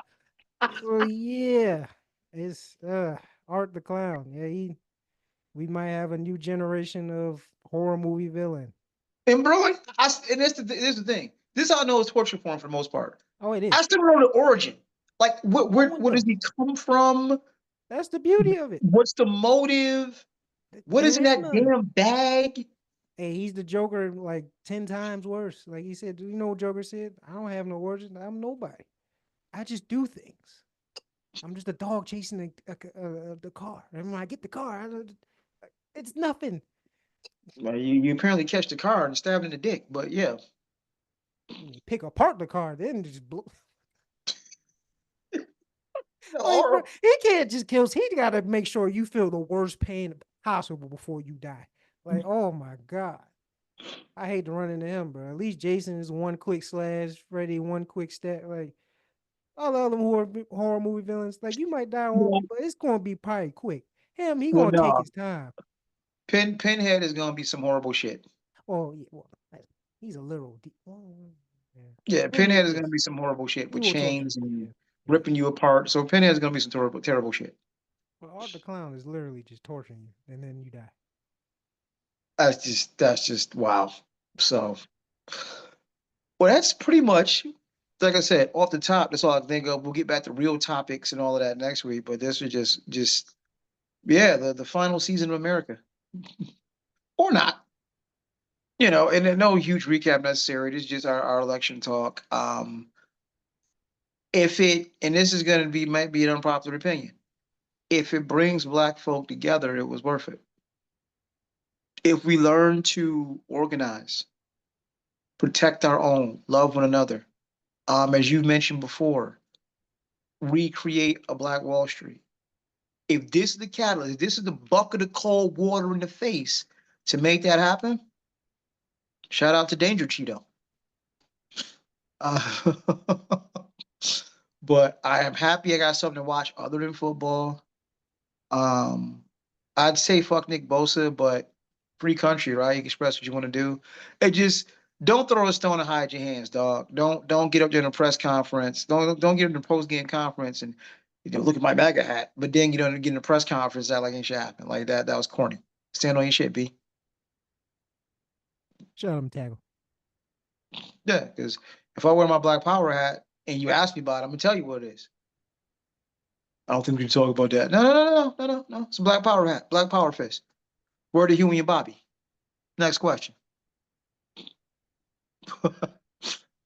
so yeah, it's Art the Clown. Yeah, we might have a new generation of horror movie villain. and bro, like, and this the thing. This I know is torture porn for the most part. Oh, it I is. still don't know the origin. Like, No one where does does. he come from? That's the beauty of it. What's the motive? What There is in is that none. damn bag? Hey, he's the Joker like 10 times worse. Like he said, you know what Joker said? I don't have no origin. I'm nobody. I just do things. I'm just a dog chasing the car. And when I get the car, it's nothing. Well, you apparently catch the car and stab in the dick, but yeah. You pick apart the car, then just blow. Like, bro, Or he can't just kill. He got to make sure you feel the worst pain possible before you die. Like, oh my god, I hate to run into him, bro. At least Jason is one quick slash, Freddy one quick stat. Like all the other horror movie villains, like you might die on, well, but it's gonna be probably quick. Him, he well, gonna take no. his time. Pinhead is gonna be some horrible shit. Oh, yeah, well, he's a little. Yeah. Yeah, Maybe Pinhead he is gonna is. be some horrible shit He with will torture chains you. and Yeah, yeah. ripping you apart. So Pinhead is gonna be some terrible shit. Well, Art the Clown is literally just torturing you, and then you die. That's just wow. So, well, that's pretty much like I said off the top. That's all I think of. We'll get back to real topics and all of that next week. But this was just yeah, the final season of America or not. And then no huge recap necessary. This is just our election talk. If it, and this is going to be, might be an unpopular opinion, if it brings black folk together, it was worth it. If we learn to organize, protect our own, love one another, as you mentioned before, recreate a Black Wall Street. If this is the catalyst, if this is the bucket of cold water in the face to make that happen, shout out to Danger Cheeto. Uh, but I am happy I got something to watch other than football. I'd say fuck Nick Bosa, but free country, right? You can express what you want to do. It just don't throw a stone and hide your hands, dog. Don't get up there in a press conference. Don't get in the post game conference and look at my MAGA hat. But then you don't get in a press conference that like ain't shit happened. Like that was corny. Stand on your shit, B. Shut him, tackle. Yeah, because if I wear my Black Power hat and you ask me about it, I'm gonna tell you what it is. I don't think we can talk about that. No. It's a Black Power hat, Black Power fist. Word to Huey and Bobby. Next question.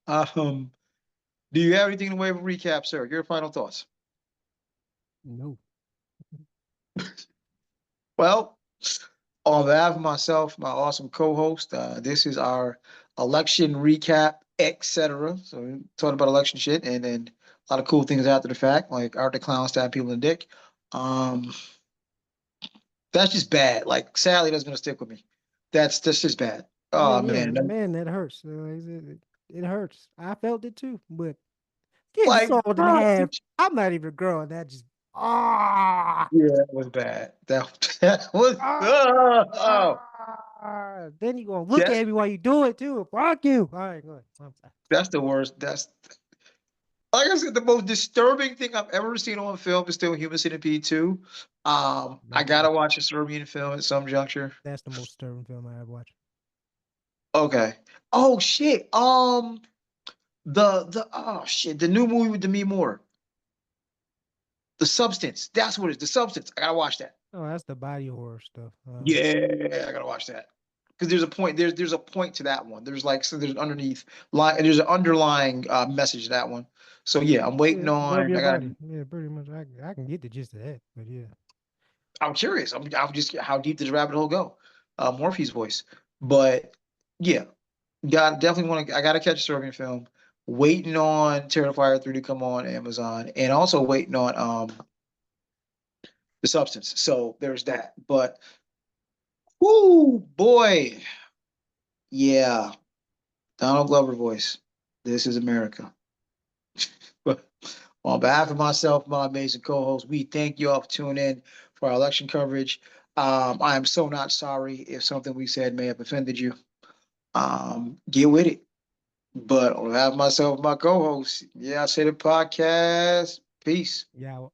um, do you have anything in the way of a recap, sir? Your final thoughts. No. Well, on behalf of myself, my awesome co-host, this is our election recap, etc. So we talked about election shit and then a lot of cool things after the fact, like Art the Clown stabbing people in the dick. That's just bad. Like, sadly, that's gonna stick with me. That's just bad. Oh Yeah, man, man, that hurts. It hurts. I felt it too, but getting like, sold in bro, half. I'm not even growing. That just ah yeah, that was bad. That was ah. oh, Then you gonna look that's at me while you do it too. Fuck you. All right, go ahead. I'm sorry. that's the worst. That's like I said, the most disturbing thing I've ever seen on film is still Human Centipede 2. I That, gotta watch a Serbian film at some juncture. that's the most disturbing film I ever watched. Okay. Oh shit. The oh shit, the new movie with Demi Moore. The Substance. That's what it is. The Substance. I gotta watch that. Oh, that's the body horror stuff. Yeah, I gotta watch that. Because there's a point. There's a point to that one. There's like so there's underneath line. There's an underlying message to that one. So yeah, I'm Yeah, waiting it's above on. your I got. body. Yeah, pretty much. I can get the gist of that, but yeah. I'm curious. I'm just how deep does the rabbit hole go? Morphe's voice, but yeah, got definitely want to. I gotta catch a Serbian film. Waiting on Terrifier 3 to come on Amazon, and also waiting on the Substance. So there's that. But whoo boy, yeah, Donald Glover voice. This is America. But on behalf of myself, my amazing co-host, we thank you all for tuning in for our election coverage. I am so not sorry if something we said may have offended you. Get with it. But on behalf of myself, my co-host, yeah, I say the podcast. Peace. Yeah.